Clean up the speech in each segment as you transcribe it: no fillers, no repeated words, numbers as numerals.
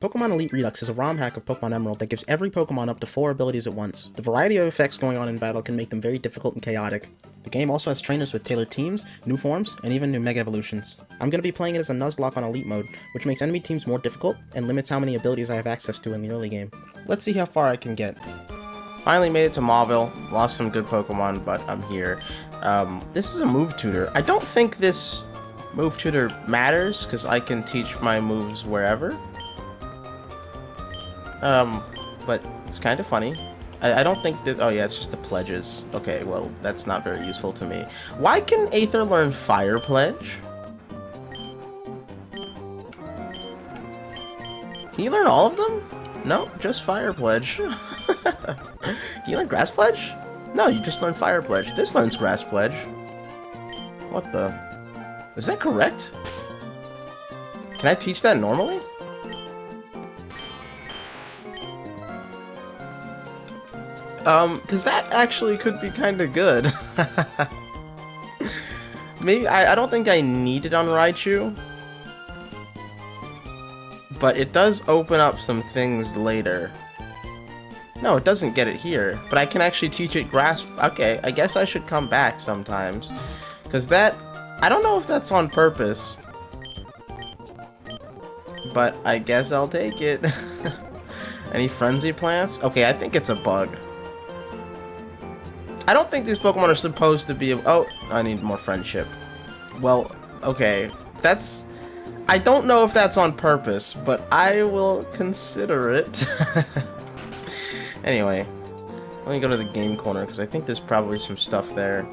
Pokémon Elite Redux is a ROM hack of Pokémon Emerald that gives every Pokémon up to 4 abilities at once. The variety of effects going on in battle can make them very difficult and chaotic. The game also has trainers with tailored teams, new forms, and even new Mega Evolutions. I'm going to be playing it as a Nuzlocke on Elite mode, which makes enemy teams more difficult and limits how many abilities I have access to in the early game. Let's see how far I can get. Finally made it to Mauville, lost some good Pokemon, but I'm here. This is a move tutor. I don't think this move tutor matters, because I can teach my moves wherever. But it's kind of funny. I don't think that... Oh yeah, it's just the pledges. Okay, well, that's not very useful to me. Why can Aether learn Fire Pledge? Can you learn all of them? No, just Fire Pledge. Can you learn Grass Pledge? No, you just learn Fire Pledge. This learns Grass Pledge. What the... Is that correct? Can I teach that normally? Because that actually could be kind of good. Maybe, I don't think I need it on Raichu. But it does open up some things later. No, it doesn't get it here. But I can actually teach it Grass... Okay, I guess I should come back sometimes. Because that... I don't know if that's on purpose. But I guess I'll take it. Any Frenzy Plants? Okay, I think it's a bug. I don't think these Pokemon are supposed to be... Oh, I need more friendship. Well, okay. That's... I don't know if that's on purpose, but I will consider it. Anyway, let me go to the game corner, because I think there's probably some stuff there.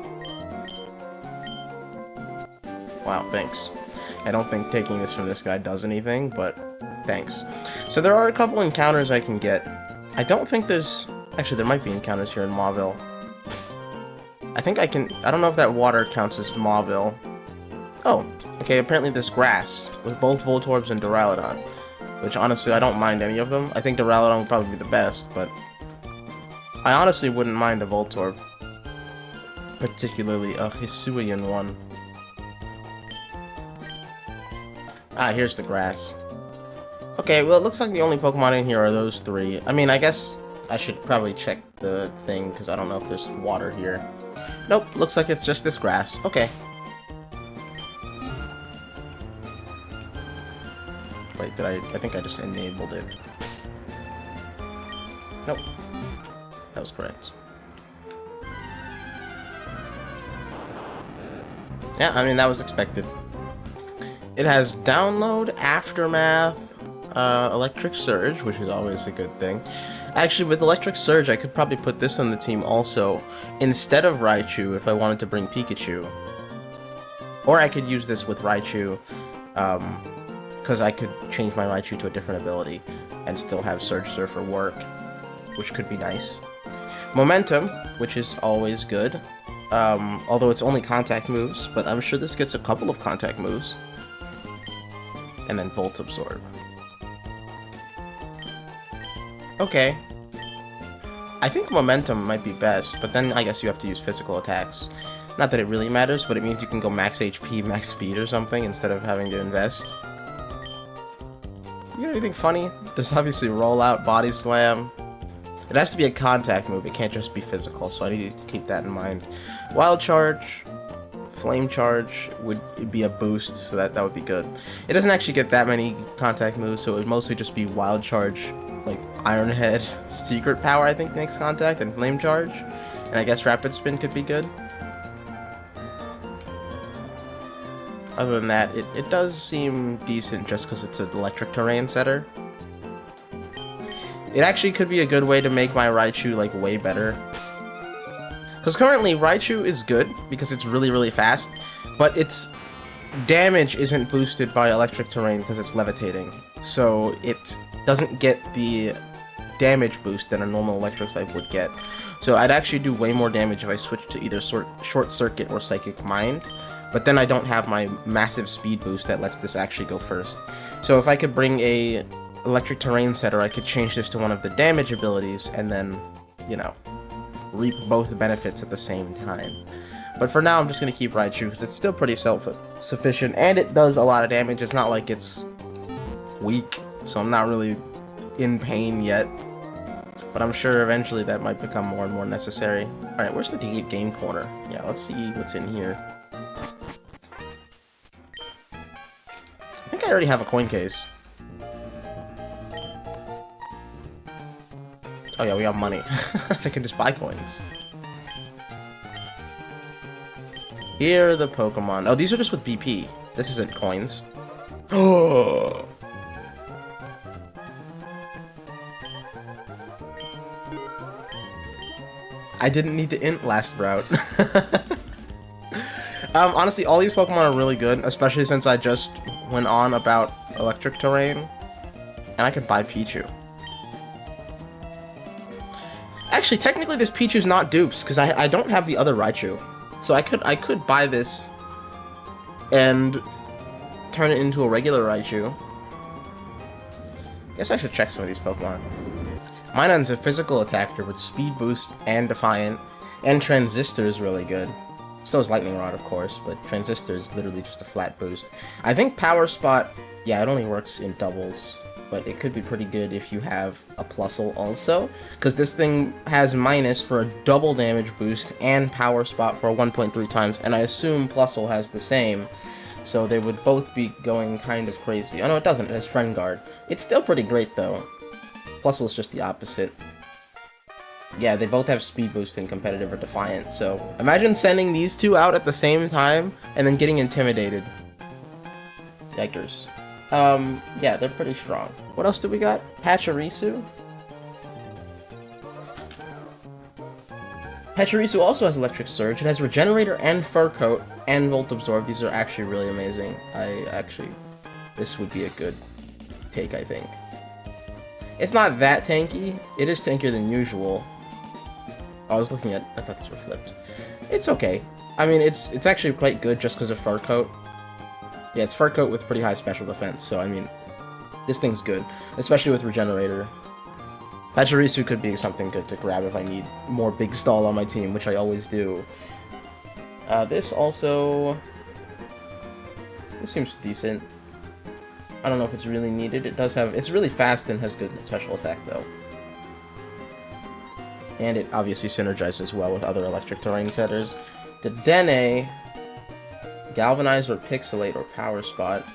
Wow, thanks. I don't think taking this from this guy does anything, but thanks. So there are a couple encounters I can get. I don't think there's... Actually, there might be encounters here in Mauville. I think I can... I don't know if that water counts as Mauville. Oh, okay, apparently there's grass, with both Voltorbs and Duraludon. Which, honestly, I don't mind any of them. I think Duraludon would probably be the best, but... I honestly wouldn't mind a Voltorb. Particularly a Hisuian one. Ah, here's the grass. Okay, well, it looks like the only Pokemon in here are those three. I mean, I guess I should probably check the thing, because I don't know if there's water here. Nope, looks like it's just this grass. Okay. Wait, did I think I just enabled it. Nope. That was correct. Yeah, I mean, that was expected. It has Download, Aftermath, Electric Surge, which is always a good thing. Actually, with Electric Surge, I could probably put this on the team also, instead of Raichu, if I wanted to bring Pikachu. Or I could use this with Raichu, because I could change my Raichu to a different ability, and still have Surge Surfer work, which could be nice. Momentum, which is always good, although it's only contact moves, but I'm sure this gets a couple of contact moves. And then Volt Absorb. Okay. I think Momentum might be best, but then I guess you have to use physical attacks. Not that it really matters, but it means you can go max HP, max speed or something instead of having to invest. You got anything funny? There's obviously Rollout, Body Slam. It has to be a contact move, it can't just be physical, so I need to keep that in mind. Wild Charge, Flame Charge would be a boost, so that would be good. It doesn't actually get that many contact moves, so it would mostly just be Wild Charge, like Iron Head, Secret Power I think makes contact, and Flame Charge. And I guess Rapid Spin could be good. Other than that, it does seem decent just because it's an electric terrain setter. It actually could be a good way to make my Raichu, like, way better. Because currently, Raichu is good, because it's really, really fast, but its damage isn't boosted by electric terrain because it's levitating. So it doesn't get the damage boost that a normal electric type would get. So I'd actually do way more damage if I switched to either Short Circuit or Psychic Mind. But then I don't have my massive speed boost that lets this actually go first. So if I could bring a electric terrain setter, I could change this to one of the damage abilities and then, you know, reap both the benefits at the same time. But for now, I'm just going to keep Raichu because it's still pretty self-sufficient and it does a lot of damage. It's not like it's weak. so I'm not really in pain yet. But I'm sure eventually that might become more and more necessary. Alright, where's the game corner? Yeah, let's see what's in here. I think I already have a coin case. Oh yeah, we have money. I can just buy coins. Here are the Pokemon. Oh, these are just with BP. This isn't coins. Oh. I didn't need to int last route. Honestly, all these Pokemon are really good, especially since I just went on about electric terrain. And I could buy Pichu. Actually, technically this Pichu's not dupes, because I don't have the other Raichu. So I could buy this and turn it into a regular Raichu. Guess I should check some of these Pokemon. Minon's a physical attacker with speed boost and defiant, and transistor is really good. So is lightning rod, of course, but transistor is literally just a flat boost. I think power spot, yeah, it only works in doubles, but it could be pretty good if you have a Plusle also, because this thing has minus for a double damage boost and power spot for a 1.3 times, and I assume Plusle has the same, so they would both be going kind of crazy. Oh no, it doesn't, it has Friend Guard. It's still pretty great though. Plusle is just the opposite. Yeah, they both have speed boost in competitive or defiant, so imagine sending these two out at the same time and then getting intimidated. Yikers. Yeah, they're pretty strong. What else do we got? Pachirisu? Pachirisu also has Electric Surge. It has Regenerator and Fur Coat and Volt Absorb. These are actually really amazing. This would be a good take, I think. It's not that tanky. It is tankier than usual. I was looking at... I thought these were flipped. It's okay. I mean, it's actually quite good just because of Fur Coat. Yeah, it's Fur Coat with pretty high special defense, so I mean, this thing's good. Especially with Regenerator. Pachirisu could be something good to grab if I need more Big Stall on my team, which I always do. This also... This seems decent. I don't know if it's really needed. It does have... It's really fast and has good special attack, though. And it obviously synergizes well with other electric terrain setters. The Dene... Galvanize or Pixelate or Power Spot.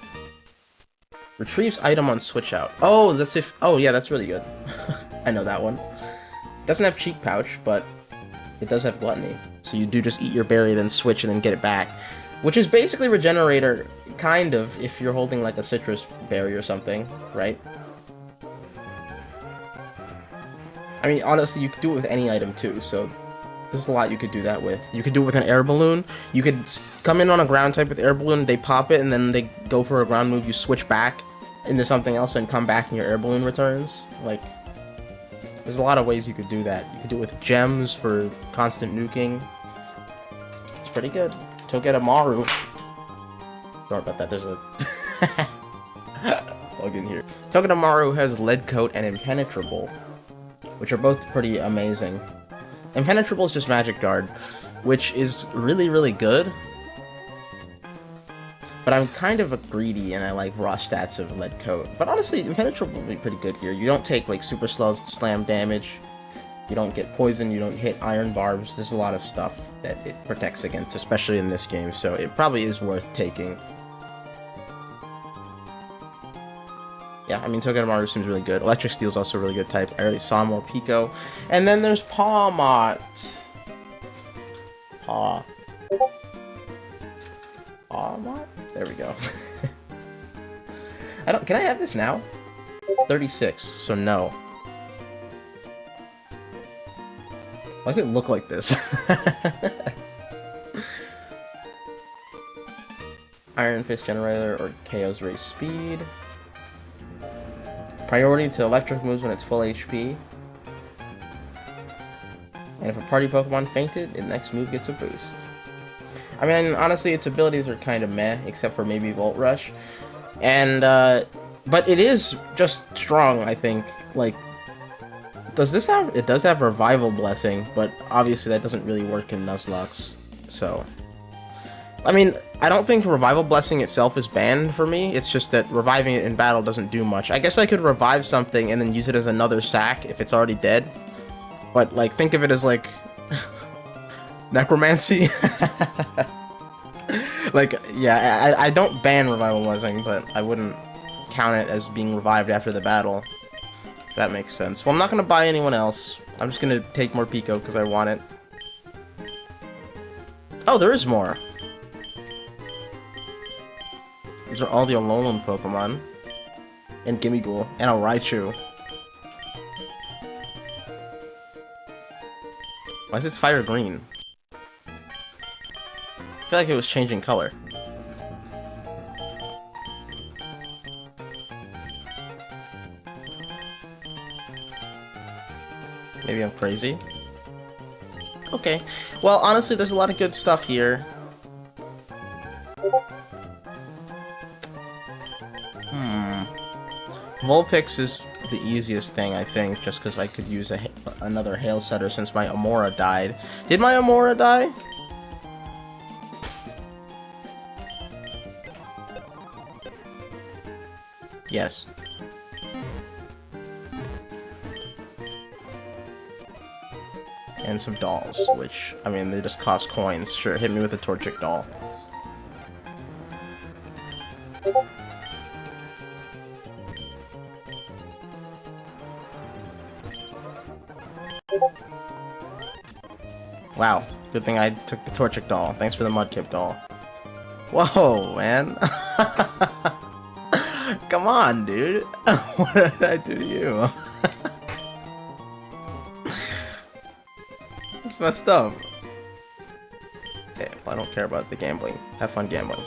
Retrieves item on switch out. Oh, that's if... Oh, yeah, that's really good. I know that one. Doesn't have Cheek Pouch, but it does have Gluttony. So you do just eat your berry, then switch, and then get it back. Which is basically Regenerator, kind of, if you're holding like a citrus berry or something, right? I mean, honestly, you could do it with any item too, so there's a lot you could do that with. You could do it with an Air Balloon. You could come in on a ground type with Air Balloon, they pop it, and then they go for a ground move, you switch back into something else and come back and your Air Balloon returns. Like, there's a lot of ways you could do that. You could do it with gems for constant nuking. It's pretty good. Togedemaru. Sorry about that, there's a... plug in here. Togedemaru has Lead Coat and Impenetrable, which are both pretty amazing. Impenetrable is just Magic Guard, which is really, really good. But I'm kind of a greedy and I like raw stats of Lead Coat. But honestly, Impenetrable would be pretty good here. You don't take like super slow slam damage. You don't get poison, you don't hit iron barbs. There's a lot of stuff that it protects against, especially in this game, so it probably is worth taking. Yeah, I mean, Togedemaru seems really good. Electric Steel's also a really good type. I already saw more Pico. And then there's Pawmot. Pawmot? There we go. Can I have this now? 36, so no. Why does it look like this? Iron Fist Generator or KO's Race Speed. Priority to electric moves when it's full HP. And if a party Pokemon fainted, its next move gets a boost. I mean, honestly, its abilities are kind of meh, except for maybe Volt Rush. And, but it is just strong, I think. Like, does this have... It does have Revival Blessing, but obviously that doesn't really work in Nuzlocke's, so... I mean, I don't think Revival Blessing itself is banned for me. It's just that reviving it in battle doesn't do much. I guess I could revive something and then use it as another sack if it's already dead. But, like, think of it as, like, necromancy. Like, yeah, I don't ban Revival Blessing, but I wouldn't count it as being revived after the battle. If that makes sense. Well, I'm not going to buy anyone else. I'm just going to take more Pico because I want it. Oh, there is more. These are all the Alolan Pokemon. And Gimmighoul. And a Raichu. Why is its fire green? I feel like it was changing color. Maybe I'm crazy. Okay. Well, honestly, there's a lot of good stuff here. Vulpix is the easiest thing, I think, just because I could use another Hail Setter since my Amora died. Did my Amora die? Yes. And some dolls, which, I mean, they just cost coins. Sure, hit me with a Torchic doll. Wow, good thing I took the Torchic doll. Thanks for the Mudkip doll. Whoa, man. Come on, dude. What did I do to you? It's messed up. Okay, well, I don't care about the gambling. Have fun gambling.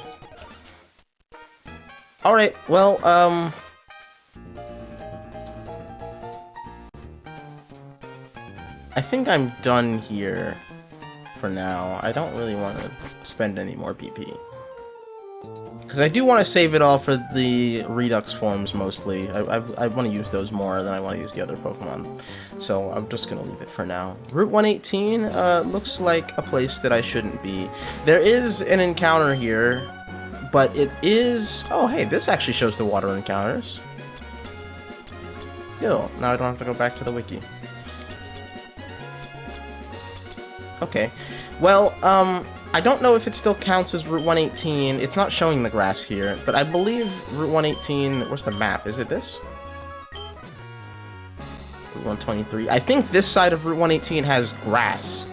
Alright, well, I think I'm done here for now. I don't really want to spend any more PP. Because I do want to save it all for the Redux forms, mostly. I want to use those more than I want to use the other Pokemon. So I'm just going to leave it for now. Route 118 looks like a place that I shouldn't be. There is an encounter here, but it is... Oh, hey, this actually shows the water encounters. Cool. Now I don't have to go back to the wiki. Okay. Well, I don't know if it still counts as Route 118. It's not showing the grass here, but I believe Route 118... Where's the map? Is it this? Route 123. I think this side of Route 118 has grass.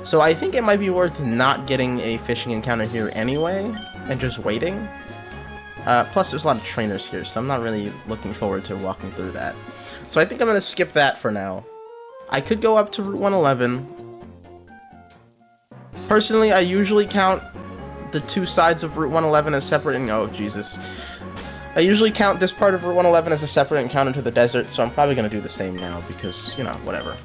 So I think it might be worth not getting a fishing encounter here anyway, and just waiting. Plus, there's a lot of trainers here, so I'm not really looking forward to walking through that. So I think I'm going to skip that for now. I could go up to Route 111. Personally, I usually count the two sides of Route 111 as separate, and oh, Jesus. I usually count this part of Route 111 as a separate encounter to the desert, so I'm probably going to do the same now, because, you know, whatever.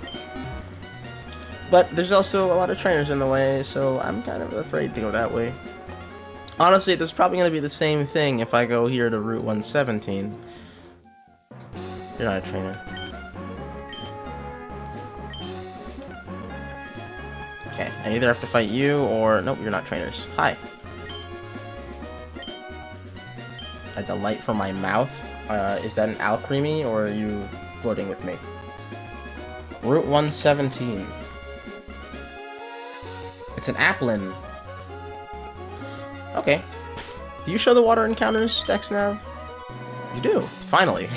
But there's also a lot of trainers in the way, so I'm kind of afraid to go that way. Honestly, this is probably going to be the same thing if I go here to Route 117. You're not a trainer. Okay, I either have to fight you or... Nope, you're not trainers. Hi. A delight for my mouth. Is that an Alcremie, or are you flirting with me? Route 117. It's an Applin. Okay. Do you show the water encounters, Dex, now? You do. Finally.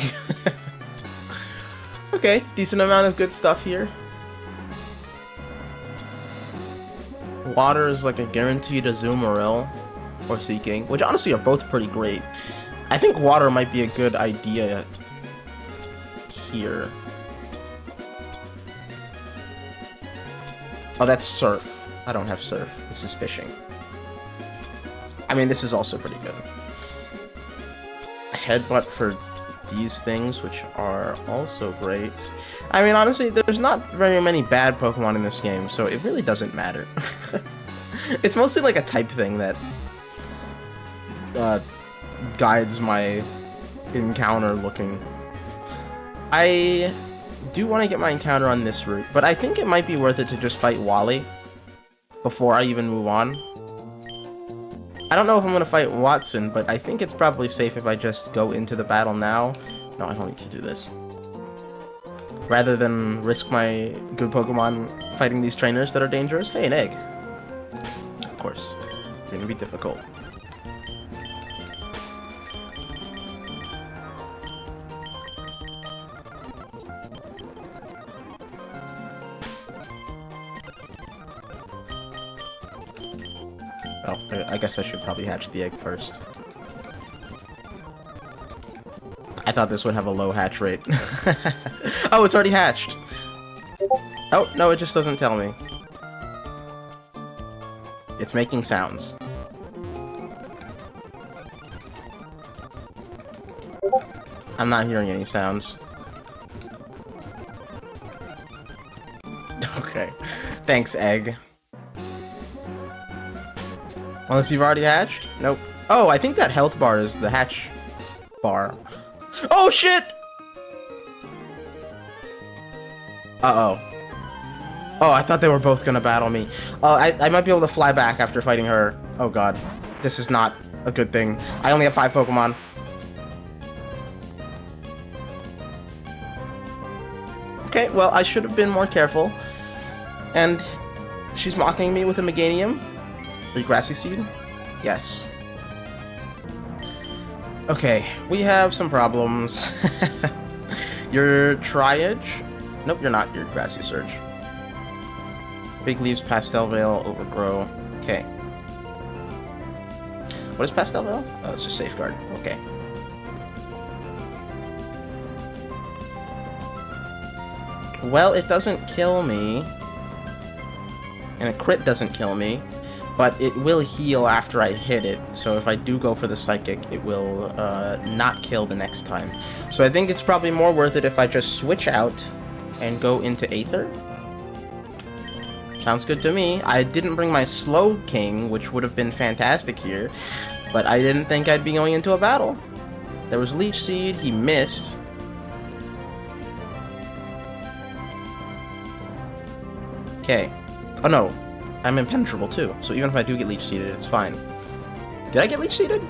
Okay, decent amount of good stuff here. Water is like a guaranteed Azumarill or Seeking, which honestly are both pretty great. I think water might be a good idea here. Oh, that's surf. I don't have surf. This is fishing. I mean, this is also pretty good. Headbutt for these things, which are also great. I mean, honestly, there's not very many bad Pokemon in this game, so it really doesn't matter. It's mostly like a type thing that guides my encounter looking. I do want to get my encounter on this route, but I think it might be worth it to just fight Wally before I even move on. I don't know if I'm gonna fight Wattson, but I think it's probably safe if I just go into the battle now. No, I don't need to do this. Rather than risk my good Pokemon fighting these trainers that are dangerous. Hey, an egg. Of course. It's gonna be difficult. Oh, I guess I should probably hatch the egg first. I thought this would have a low hatch rate. Oh, it's already hatched! Oh, no, it just doesn't tell me. It's making sounds. I'm not hearing any sounds. Okay. Thanks, egg. Unless you've already hatched? Nope. Oh, I think that health bar is the hatch bar. Oh, shit! Uh-oh. Oh, I thought they were both gonna battle me. I might be able to fly back after fighting her. Oh, God. This is not a good thing. I only have 5 Pokemon. Okay, well, I should have been more careful. And she's mocking me with a Meganium. Are you Grassy Seed? Yes. Okay, we have some problems. You're Triage? Nope, you're not. You're Grassy Surge. Big Leaves, Pastel Veil, Overgrow. Okay. What is Pastel Veil? Oh, it's just Safeguard. Okay. Well, it doesn't kill me. And a crit doesn't kill me. But it will heal after I hit it, so if I do go for the Psychic, it will not kill the next time. So I think it's probably more worth it if I just switch out and go into Aether. Sounds good to me. I didn't bring my Slow King, which would have been fantastic here, but I didn't think I'd be going into a battle. There was Leech Seed, he missed. Okay. Oh no. I'm impenetrable too, so even if I do get Leech Seeded, it's fine. Did I get Leech Seeded?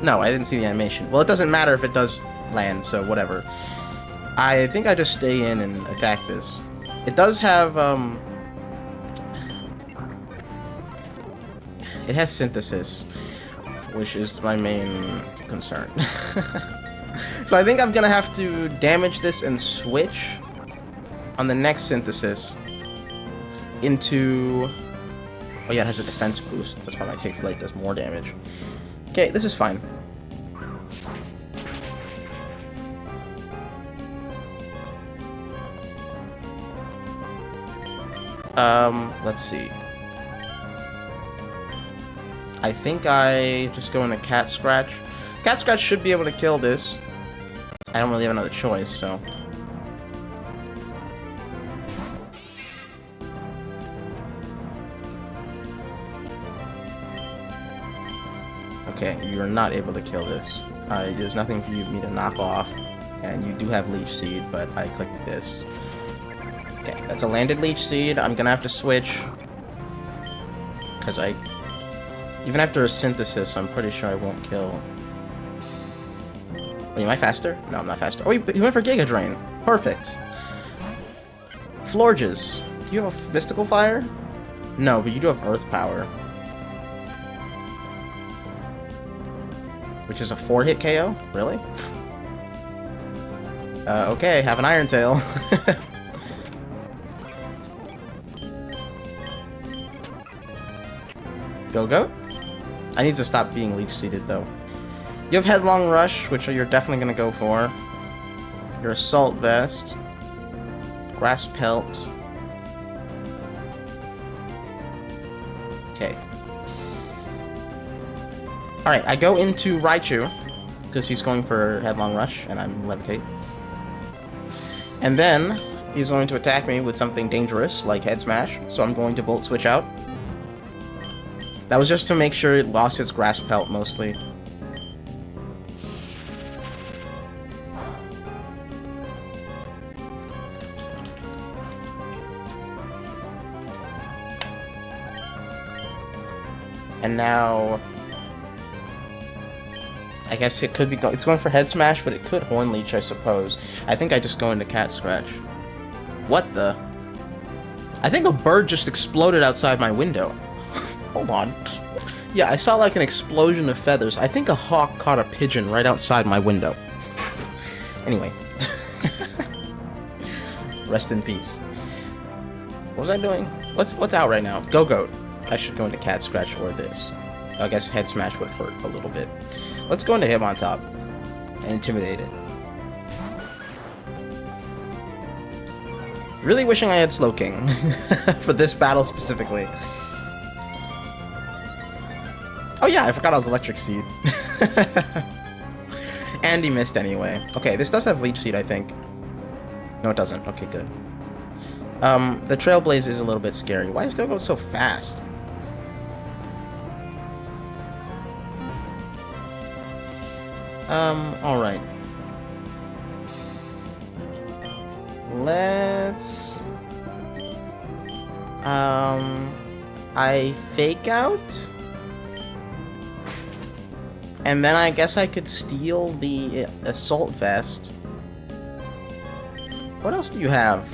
No, I didn't see the animation. Well, it doesn't matter if it does land, so whatever. I think I just stay in and attack this. It does have, it has Synthesis, which is my main concern. So I think I'm gonna have to damage this and switch on the next Synthesis into... Oh yeah, it has a defense boost. That's why my Take Flight does more damage. Okay, this is fine. Let's see. I think I just go into Cat Scratch. Cat Scratch should be able to kill this. I don't really have another choice, so... Okay, you're not able to kill this. There's nothing for me to knock off, and you do have Leech Seed, but I clicked this. Okay, that's a landed Leech Seed. I'm gonna have to switch, because even after a Synthesis, I'm pretty sure I won't kill. Wait, am I faster? No, I'm not faster. Oh, he went for Giga Drain. Perfect. Florges. Do you have a Mystical Fire? No, but you do have Earth Power. Which is a 4-hit KO? Really? Okay, have an Iron Tail. Go. I need to stop being Leech Seeded, though. You have Headlong Rush, which you're definitely going to go for. Your Assault Vest. Grass Pelt. Okay. Alright, I go into Raichu, because he's going for Headlong Rush, and I'm Levitate. And then, he's going to attack me with something dangerous, like Head Smash, so I'm going to Volt Switch out. That was just to make sure it lost its Grass Pelt, mostly. And now... I guess it could be it's going for Head Smash, but it could Horn Leech, I suppose. I think I just go into Cat Scratch. What the? I think a bird just exploded outside my window. Hold on. Yeah, I saw like an explosion of feathers. I think a hawk caught a pigeon right outside my window. Anyway. Rest in peace. What was I doing? What's out right now? Go-Goat. I should go into Cat Scratch or this. I guess Head Smash would hurt a little bit. Let's go into Hitmontop and intimidate it. Really wishing I had Slowking for this battle specifically. Oh yeah, I forgot I was Electric Seed. And he missed anyway. Okay, this does have Leech Seed, I think. No, it doesn't. Okay, good. The Trailblaze is a little bit scary. Why is Go-Go so fast? Alright. Let's... I Fake Out? And then I guess I could steal the Assault Vest. What else do you have?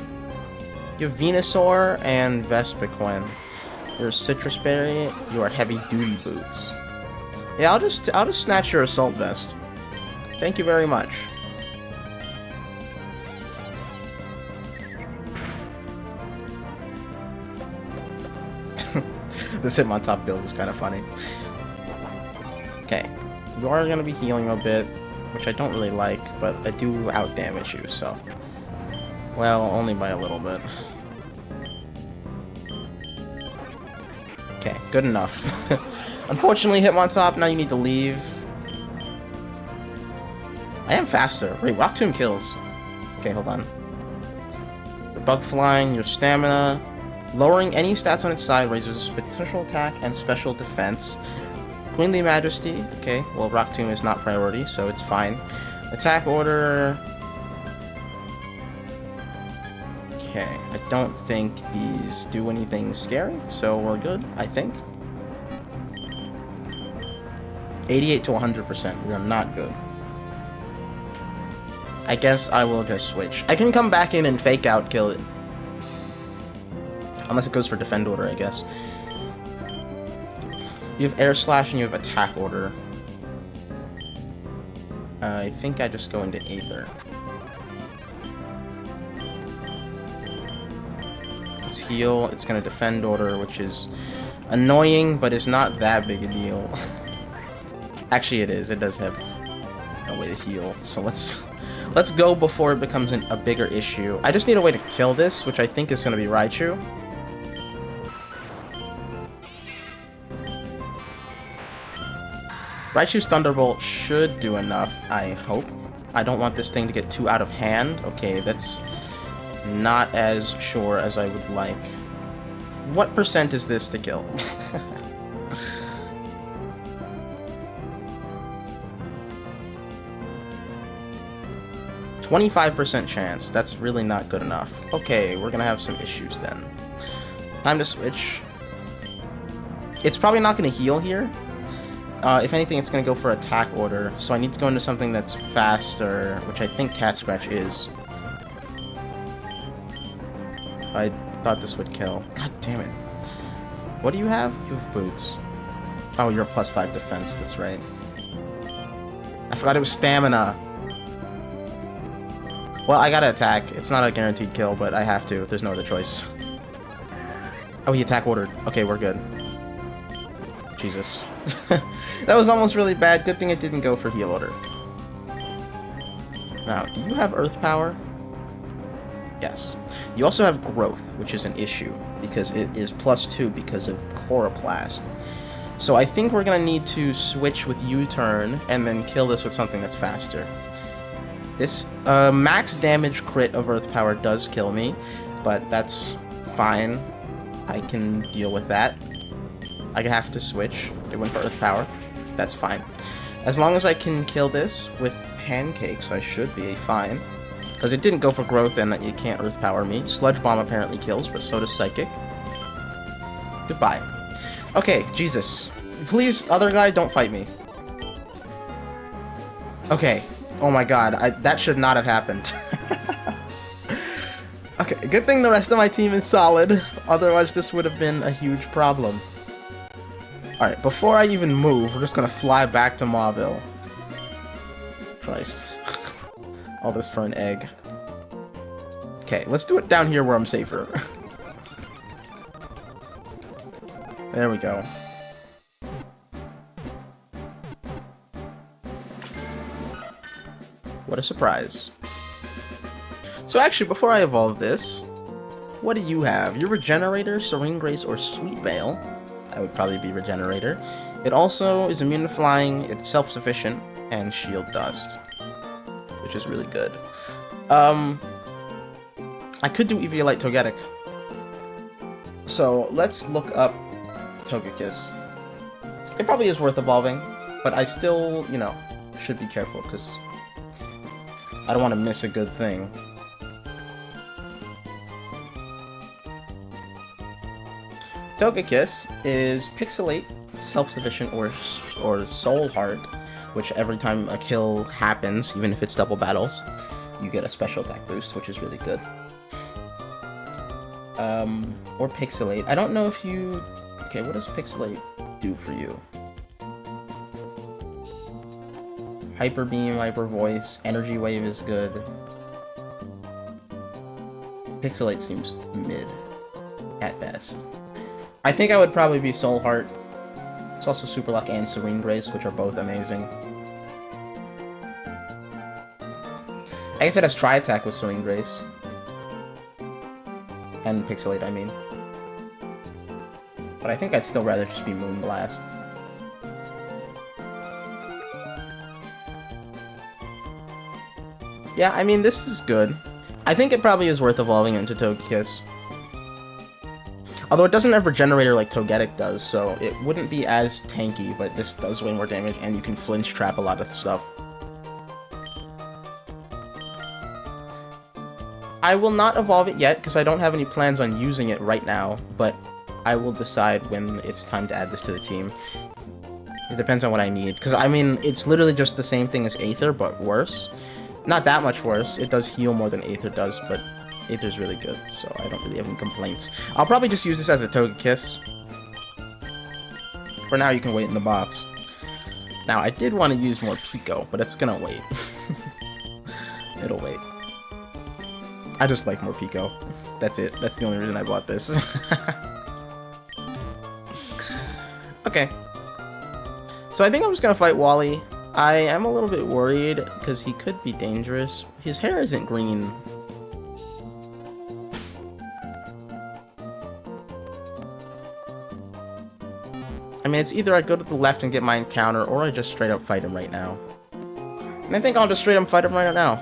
You have Venusaur and Vespiquen. You're Citrus Berry. You are Heavy Duty Boots. Yeah, I'll just snatch your Assault Vest. Thank you very much. This Hitmontop build is kind of funny. Okay, you are going to be healing a bit, which I don't really like, but I do outdamage you, so... Well, only by a little bit. Okay, good enough. Unfortunately, Hitmontop, now you need to leave. I am faster. Wait, Rock Tomb kills. Okay, hold on. Your Bug Flying, your Stamina. Lowering any stats on its side raises special attack and special defense. Queenly Majesty. Okay, well, Rock Tomb is not priority, so it's fine. Attack order... Okay, I don't think these do anything scary, so we're good, I think. 88 to 100%, we are not good. I guess I will just switch. I can come back in and Fake Out kill it. Unless it goes for Defend Order, I guess. You have Air Slash and you have Attack Order. I think I just go into Aether. Let's heal. It's going to Defend Order, which is annoying, but it's not that big a deal. Actually, it is. It does have a way to heal. So let's go before it becomes a bigger issue. I just need a way to kill this, which I think is going to be Raichu. Raichu's Thunderbolt should do enough, I hope. I don't want this thing to get too out of hand. Okay, that's not as sure as I would like. What percent is this to kill? 25% chance. That's really not good enough. Okay, we're gonna have some issues then. Time to switch. It's probably not gonna heal here. If anything, it's gonna go for Attack Order, so I need to go into something that's faster, which I think Cat Scratch is. I thought this would kill. God damn it. What do you have? You have Boots. Oh, you're a +5 defense, that's right. I forgot it was Stamina. Well, I gotta attack. It's not a guaranteed kill, but I have to. There's no other choice. Oh, he Attack Ordered. Okay, we're good. Jesus. That was almost really bad. Good thing it didn't go for Heal Order. Now, do you have Earth Power? Yes. You also have Growth, which is an issue, because it is +2 because of Chloroplast. So I think we're going to need to switch with U-turn, and then kill this with something that's faster. This max damage crit of Earth Power does kill me, but that's fine. I can deal with that. I have to switch. It went for Earth Power. That's fine. As long as I can kill this with Pancakes, I should be fine. Because it didn't go for Growth and you can't Earth Power me. Sludge Bomb apparently kills, but so does Psychic. Goodbye. Okay, Jesus. Please, other guy, don't fight me. Okay. Oh my god, that should not have happened. Okay, good thing the rest of my team is solid. Otherwise, this would have been a huge problem. Alright, before I even move, we're just gonna fly back to Mauville. Christ. All this for an egg. Okay, let's do it down here where I'm safer. There we go. What a surprise. So actually, before I evolve this, what do you have? Your Regenerator, Serene Grace, or Sweet Veil. I would probably be Regenerator. It also is immune to flying, it's self-sufficient, and Shield Dust, which is really good. I could do Eviolite Togetic. So let's look up Togekiss. It probably is worth evolving, but I still, you know, should be careful because I don't want to miss a good thing. Togekiss is Pixelate, Self-Sufficient, or Soul Heart, which every time a kill happens, even if it's double battles, you get a special attack boost, which is really good. Or Pixelate. I don't know if you... Okay, what does Pixelate do for you? Hyper Beam, Hyper Voice, Energy Wave is good. Pixelate seems mid, at best. I think I would probably be Soul Heart. It's also Super Luck and Serene Grace, which are both amazing. I guess it has Tri-Attack with Serene Grace. And Pixelate, I mean. But I think I'd still rather just be Moonblast. Yeah, I mean, this is good. I think it probably is worth evolving into Togekiss. Although it doesn't have Regenerator like Togetic does, so it wouldn't be as tanky, but this does way more damage, and you can flinch trap a lot of stuff. I will not evolve it yet, because I don't have any plans on using it right now, but I will decide when it's time to add this to the team. It depends on what I need, because, I mean, it's literally just the same thing as Aether, but worse. Not that much worse. It does heal more than Aether does, but Aether's really good, so I don't really have any complaints. I'll probably just use this as a Togekiss. For now, you can wait in the box. Now, I did want to use more Pico, but it's gonna wait. It'll wait. I just like more Pico. That's it. That's the only reason I bought this. Okay. So I think I'm just gonna fight Wally. I am a little bit worried, because he could be dangerous. His hair isn't green. I mean, it's either I go to the left and get my encounter, or I just straight up fight him right now. And I think I'll just straight up fight him right now.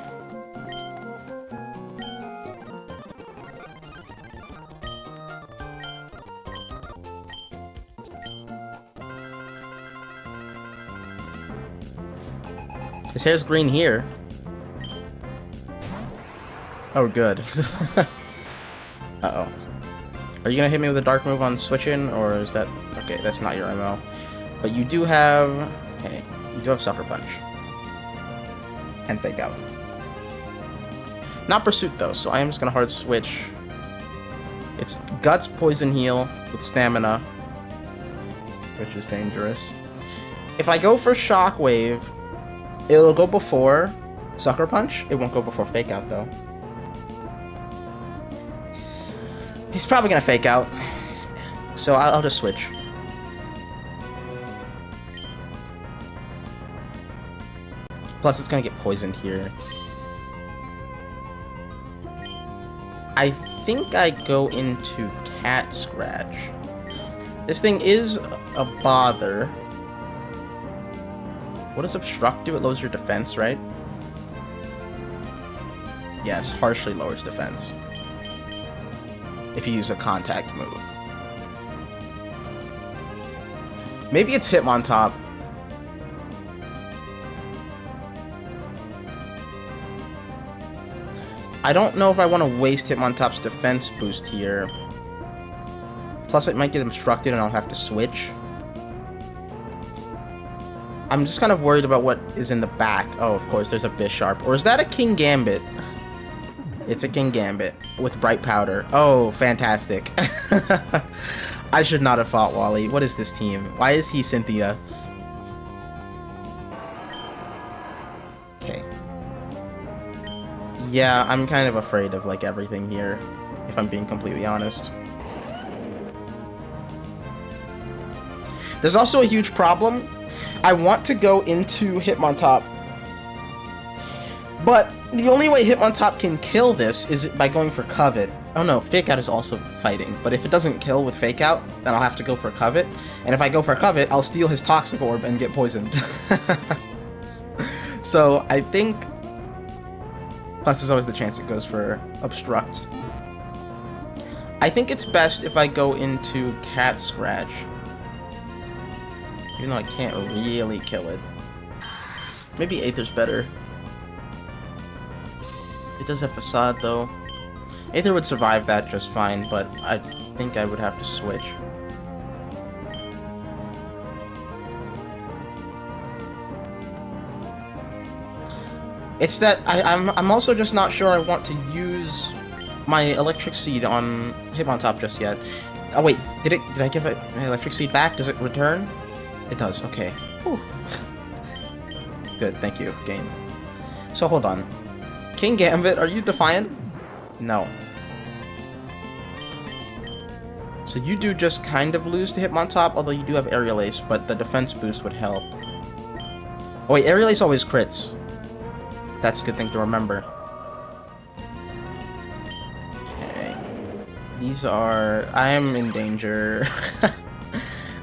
His hair's green here. Oh, good. Uh-oh. Are you gonna hit me with a dark move on switching, or is that... Okay, that's not your MO. But you do have... Okay, you do have Sucker Punch. And Fake Out. Not Pursuit, though, so I am just gonna hard switch. It's Guts, Poison Heal with Stamina, which is dangerous. If I go for Shockwave, it'll go before Sucker Punch. It won't go before Fake Out, though. He's probably gonna Fake Out, so I'll just switch. Plus, it's gonna get poisoned here. I think I go into Cat Scratch. This thing is a bother. What does Obstruct do? It lowers your defense, right? Yes, harshly lowers defense. If you use a contact move. Maybe it's Hitmontop. I don't know if I want to waste Hitmontop's defense boost here. Plus, it might get obstructed and I'll have to switch. I'm just kind of worried about what is in the back. Oh, of course, there's a Bisharp. Or is that a King Gambit? It's a King Gambit with Bright Powder. Oh, fantastic. I should not have fought Wally. What is this team? Why is he Cynthia? Okay. Yeah, I'm kind of afraid of, like, everything here, if I'm being completely honest. There's also a huge problem. I want to go into Hitmontop, but the only way Hitmontop can kill this is by going for Covet. Oh no, Fake Out is also fighting, but if it doesn't kill with Fake Out, then I'll have to go for Covet. And if I go for Covet, I'll steal his Toxic Orb and get poisoned. So I think... Plus there's always the chance it goes for Obstruct. I think it's best if I go into Cat Scratch. Even though I can't really kill it. Maybe Aether's better. It does have Facade, though. Aether would survive that just fine, but I think I would have to switch. It's that I'm also just not sure I want to use my Electric Seed on Hitmontop just yet. Oh wait, did I give it my Electric Seed back? Does it return? It does, okay. Whew. Good, thank you, game. So hold on. King Gambit, are you Defiant? No. So you do just kind of lose to Hitmontop, although you do have Aerial Ace, but the defense boost would help. Oh wait, Aerial Ace always crits. That's a good thing to remember. Okay. These are... I am in danger.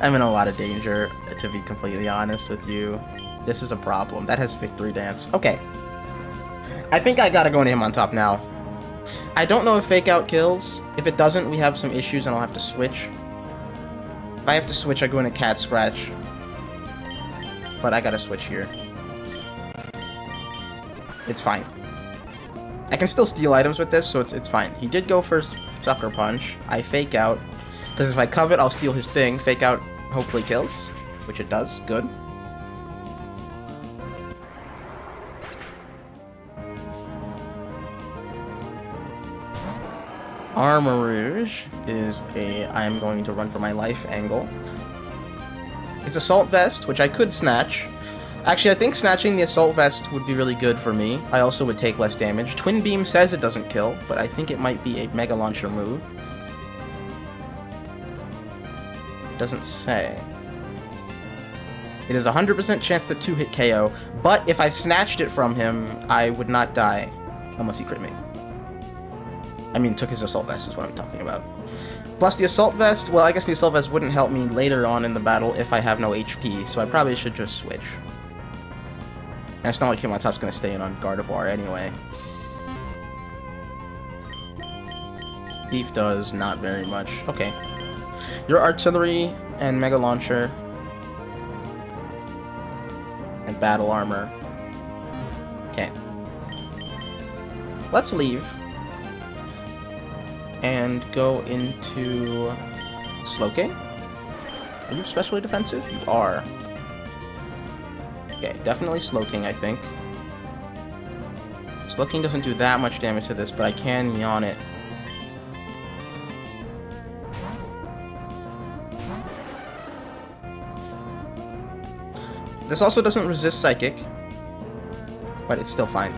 I'm in a lot of danger, to be completely honest with you. This is a problem. That has Victory Dance. Okay. I think I gotta go into him on top now. I don't know if Fake Out kills. If it doesn't, we have some issues and I'll have to switch. If I have to switch, I go into Cat Scratch. But I gotta switch here. It's fine. I can still steal items with this, so it's fine. He did go for Sucker Punch. I Fake Out. Because if I Covet, I'll steal his thing. Fake Out hopefully kills. Which it does. Good. Armarouge is a I'm going to run for my life angle. It's Assault Vest, which I could snatch. Actually, I think snatching the Assault Vest would be really good for me. I also would take less damage. Twin Beam says it doesn't kill, but I think it might be a Mega Launcher move. Doesn't say. It is a 100% chance to 2-hit KO, but if I snatched it from him, I would not die. Unless he crit me. I mean, took his Assault Vest is what I'm talking about. Plus the Assault Vest, well, I guess the Assault Vest wouldn't help me later on in the battle if I have no HP, so I probably should just switch. And it's not like Hitmontop's gonna stay in on Gardevoir anyway. Beef does not very much. Okay. Your Artillery and Mega Launcher and Battle Armor. Okay. Let's leave and go into Slowking. Are you especially defensive? You are. Okay, definitely Slowking, I think. Slowking doesn't do that much damage to this, but I can yawn it. This also doesn't resist Psychic, but it's still fine.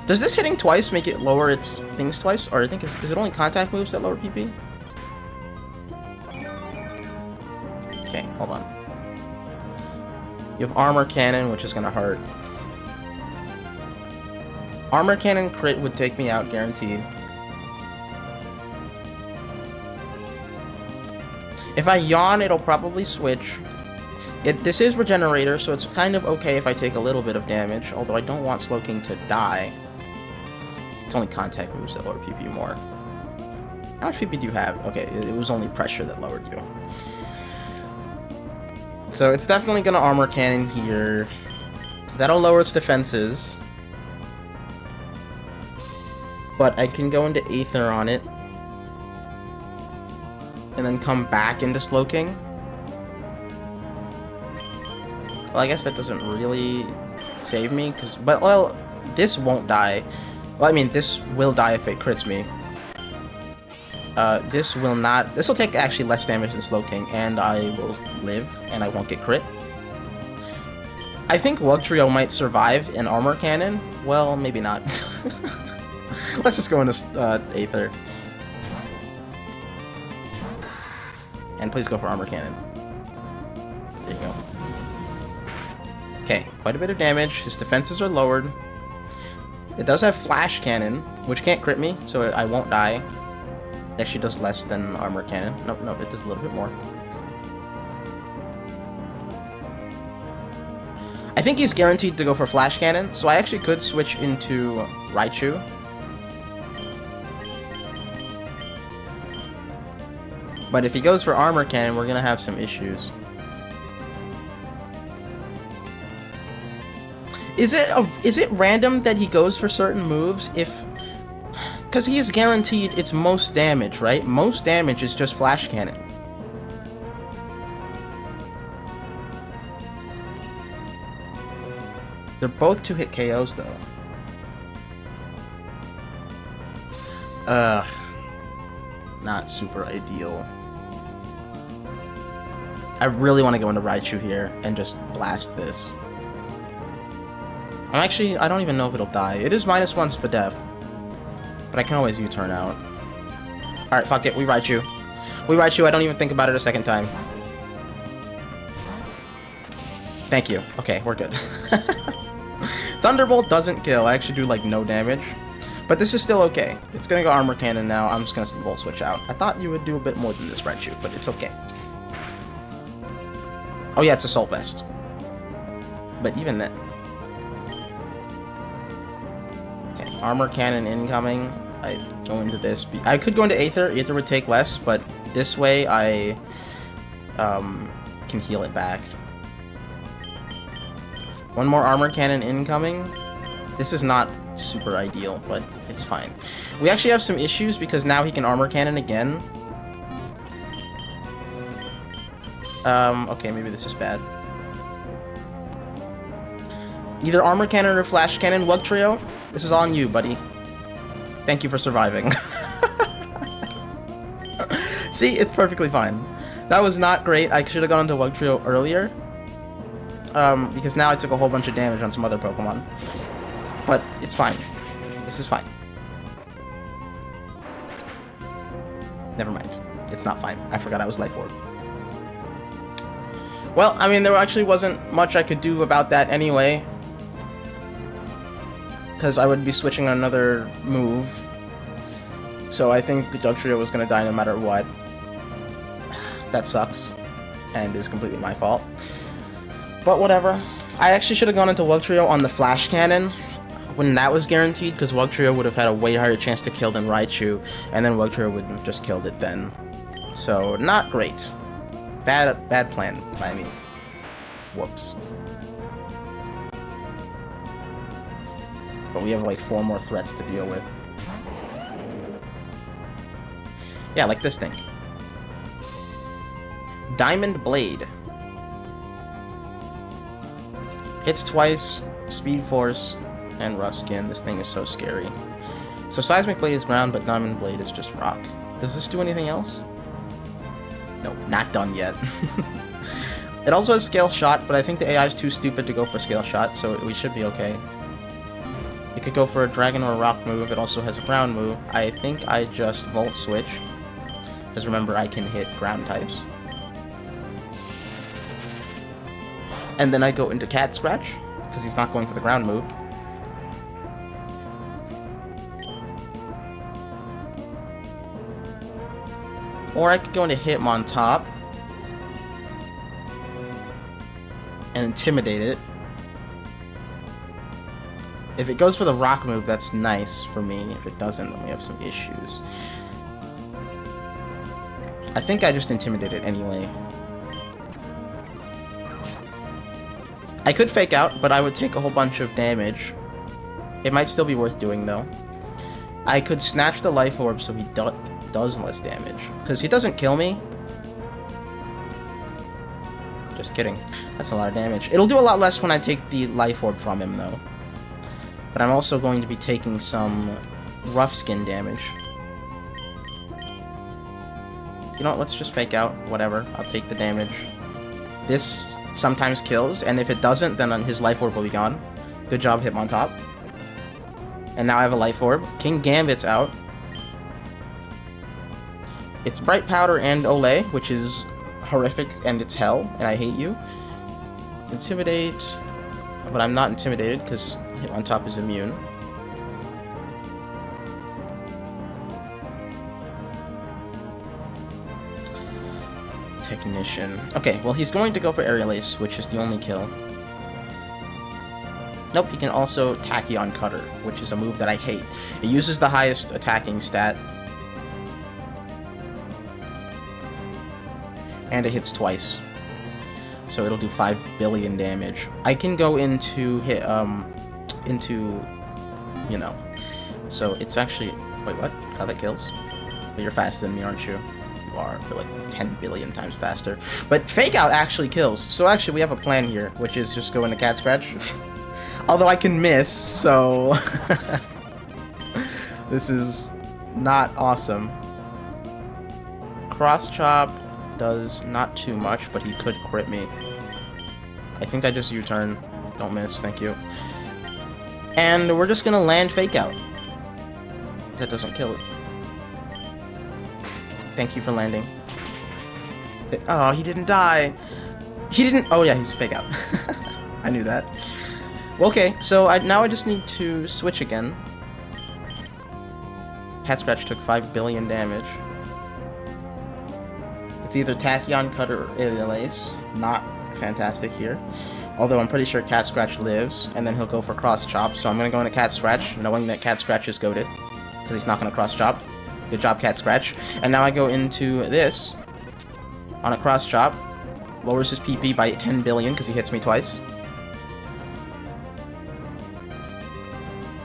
Does this hitting twice make it lower its things twice? Or I think, is it only contact moves that lower PP? Okay, hold on. You have Armor Cannon, which is gonna hurt. Armor Cannon crit would take me out, guaranteed. If I yawn, it'll probably switch. This is Regenerator, so it's kind of okay if I take a little bit of damage, although I don't want Slowking to die. It's only contact moves that lower PP more. How much PP do you have? Okay, it was only pressure that lowered you. So it's definitely gonna Armor Cannon here. That'll lower its defenses. But I can go into Aether on it. And then come back into Slowking. Well, I guess that doesn't really save me, but, well, this won't die. Well, I mean, this will die if it crits me. This will not... This will take actually less damage than Slowking, and I will live, and I won't get crit. I think Wugtrio might survive an Armor Cannon. Well, maybe not. Let's just go into Aether. And please go for Armor Cannon. There you go. Okay, quite a bit of damage. His defenses are lowered. It does have Flash Cannon, which can't crit me, so I won't die. It actually does less than Armor Cannon. Nope, nope, it does a little bit more. I think he's guaranteed to go for Flash Cannon, so I actually could switch into Raichu. But if he goes for Armor Cannon, we're gonna have some issues. Is it random that he goes for certain moves if... Because he is guaranteed its most damage, right? Most damage is just Flash Cannon. They're both 2-hit KOs, though. Not super ideal. I really want to go into Raichu here and just blast this. I don't even know if it'll die. It is -1 Spadef. But I can always U-turn out. Alright, fuck it. We Raichu. We Raichu. I don't even think about it a second time. Thank you. Okay, we're good. Thunderbolt doesn't kill. I actually do, like, no damage. But this is still okay. It's gonna go Armor Cannon now. I'm just gonna Volt Switch out. I thought you would do a bit more than this, Raichu, but it's okay. Oh yeah, it's Assault Vest. But even then... Okay, Armor Cannon incoming. I go into this. I could go into Aether. Aether would take less, but this way I can heal it back. One more Armor Cannon incoming. This is not super ideal, but it's fine. We actually have some issues because now he can Armor Cannon again. Okay, maybe this is bad. Either Armor Cannon or Flash Cannon. Wugtrio, this is on you, buddy. Thank you for surviving. See, it's perfectly fine. That was not great. I should have gone into Wugtrio earlier. Because now I took a whole bunch of damage on some other Pokemon. But it's fine. This is fine. Never mind. It's not fine. I forgot I was Life Orb. Well, I mean, there actually wasn't much I could do about that anyway. Because I would be switching on another move. So I think Wugtrio was going to die no matter what. That sucks. And is completely my fault. But whatever. I actually should have gone into Wugtrio on the Flash Cannon when that was guaranteed, because Wugtrio would have had a way higher chance to kill than Raichu, and then Wugtrio would have just killed it then. So, not great. Bad plan by me. Whoops. But we have like 4 more threats to deal with. Yeah, like this thing. Diamond Blade. Hits twice, Speed Force, and Rough Skin. This thing is so scary. So Seismic Blade is ground, but Diamond Blade is just rock. Does this do anything else? No, not done yet. It also has Scale Shot, but I think the AI is too stupid to go for Scale Shot, so we should be okay. You could go for a Dragon or a Rock move. It also has a ground move. I think I just Volt Switch. Because remember, I can hit ground types. And then I go into Cat Scratch, because he's not going for the ground move. Or I could go into Hitmontop and Intimidate it. If it goes for the rock move, that's nice for me. If it doesn't, then we have some issues. I think I just Intimidate it anyway. I could Fake Out, but I would take a whole bunch of damage. It might still be worth doing, though. I could Snatch the Life Orb so he does less damage. Because he doesn't kill me. Just kidding. That's a lot of damage. It'll do a lot less when I take the Life Orb from him, though. But I'm also going to be taking some rough skin damage. You know what? Let's just fake out. Whatever. I'll take the damage. This sometimes kills, and if it doesn't, then his Life Orb will be gone. Good job, Hitmontop. And now I have a Life Orb. King Gambit's out. It's Bright Powder and Olay, which is horrific, and it's hell, and I hate you. Intimidate, but I'm not intimidated, because Hitmontop is immune. Technician. Okay, well, he's going to go for Aerial Ace, which is the only kill. Nope, he can also Tachyon Cutter, which is a move that I hate. It uses the highest attacking stat. And it hits twice. So it'll do 5 billion damage. I can go into you know. So it's actually, wait, what? Covet kills? But you're faster than me, aren't you? You are. You're like 10 billion times faster. But Fake Out actually kills. So actually we have a plan here, which is just go into Cat Scratch. Although I can miss, so this is not awesome. Cross Chop does not too much, but he could crit me. I think I just U-turn. Don't miss, thank you. And we're just gonna land Fake Out. That doesn't kill it. Thank you for landing. Oh, he didn't die. He didn't. Oh yeah, he's Fake Out. I knew that. Okay, so now I just need to switch again. Cat Scratch took 5 billion damage. It's either Tachyon Cutter or Aerial Ace. Not fantastic here. Although I'm pretty sure Cat Scratch lives, and then he'll go for Cross Chop. So I'm going to go into Cat Scratch, knowing that Cat Scratch is goated. Because he's not going to Cross Chop. Good job, Cat Scratch. And now I go into this. On a Cross Chop. Lowers his PP by 10 billion because he hits me twice.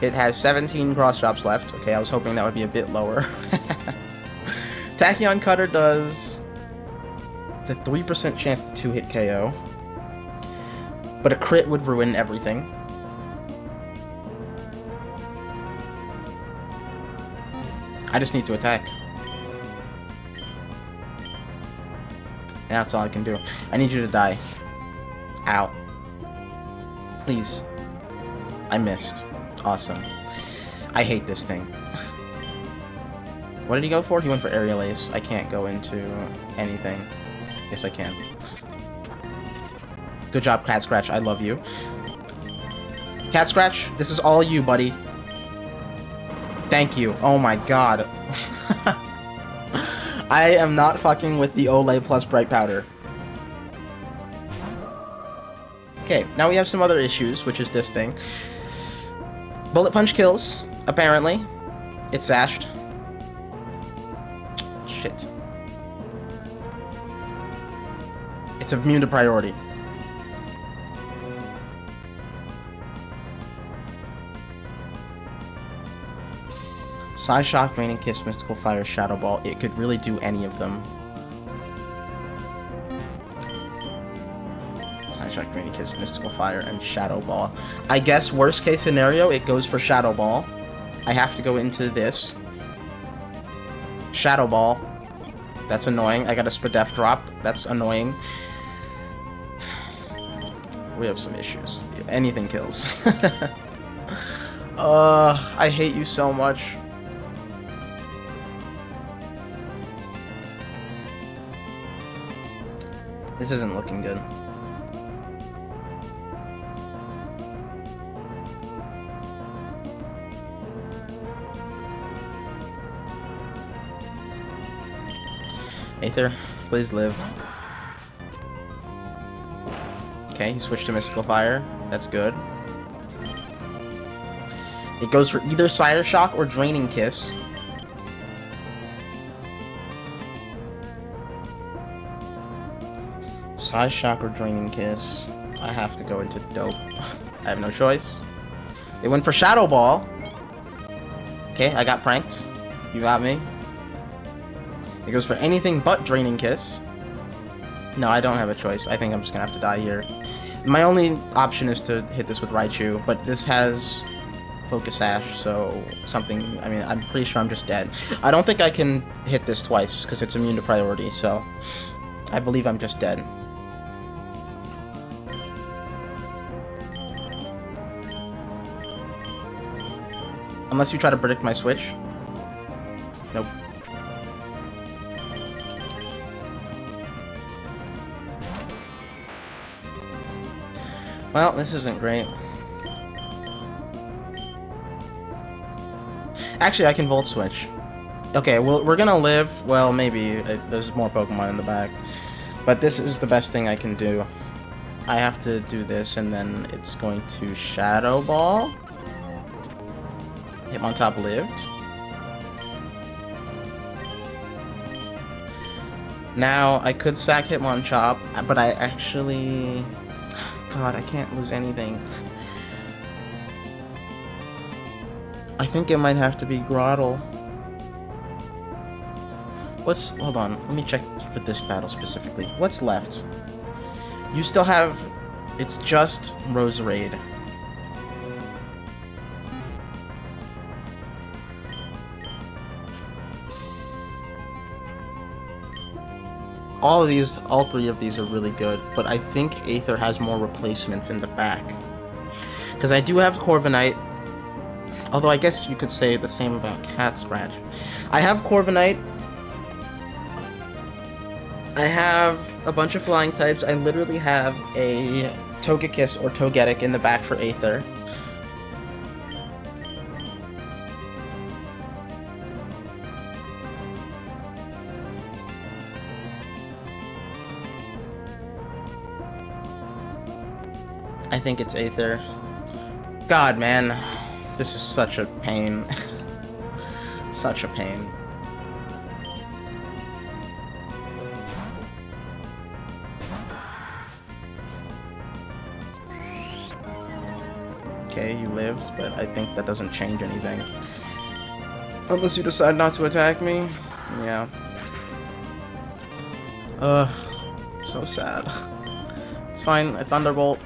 It has 17 cross chops left. Okay, I was hoping that would be a bit lower. Tachyon Cutter does... It's a 3% chance to 2-hit KO. But a crit would ruin everything. I just need to attack. That's all I can do. I need you to die. Ow. Please. I missed. Awesome. I hate this thing. What did he go for? He went for Aerial Ace. I can't go into anything. Yes, I can. Good job, Cat Scratch. I love you. Cat Scratch, this is all you, buddy. Thank you. Oh my god. I am not fucking with the Olay plus Bright Powder. Okay, now we have some other issues, which is this thing. Bullet Punch kills, apparently. It's sashed. Shit. It's immune to priority. Psy Shock, Raining Kiss, Mystical Fire, Shadow Ball. It could really do any of them. Psy Shock, Raining Kiss, Mystical Fire, and Shadow Ball. I guess worst case scenario, it goes for Shadow Ball. I have to go into this. Shadow Ball. That's annoying. I got a Spadef drop. That's annoying. We have some issues. Anything kills. I hate you so much. This isn't looking good. Aether, please live. Okay, he switched to Mystical Fire. That's good. It goes for either Sire Shock or Draining Kiss. Sire Shock or Draining Kiss. I have to go into Dope. I have no choice. It went for Shadow Ball. Okay, I got pranked. You got me. It goes for anything but Draining Kiss. No, I don't have a choice. I think I'm just gonna have to die here. My only option is to hit this with Raichu, but this has Focus Sash, so something... I mean, I'm pretty sure I'm just dead. I don't think I can hit this twice, because it's immune to priority, so... I believe I'm just dead. Unless you try to predict my switch. Nope. Well, this isn't great. Actually, I can Volt Switch. Okay, well, we're gonna live. Well, maybe. There's more Pokemon in the back. But this is the best thing I can do. I have to do this, and then it's going to Shadow Ball. Hitmontop lived. Now, I could sack Hitmontop, but I actually... God, I can't lose anything. I think it might have to be Grotle. What's... Hold on, let me check for this battle specifically. What's left? You still have... It's just Roserade. All three of these are really good, but I think Aether has more replacements in the back. Because I do have Corviknight, although I guess you could say the same about Cat Scratch. I have Corviknight. I have a bunch of flying types. I literally have a Togekiss or Togetic in the back for Aether. I think it's Aether. God, man. This is such a pain. Such a pain. Okay, you lived, but I think that doesn't change anything. Unless you decide not to attack me. Yeah. Ugh. So sad. It's fine, I Thunderbolt.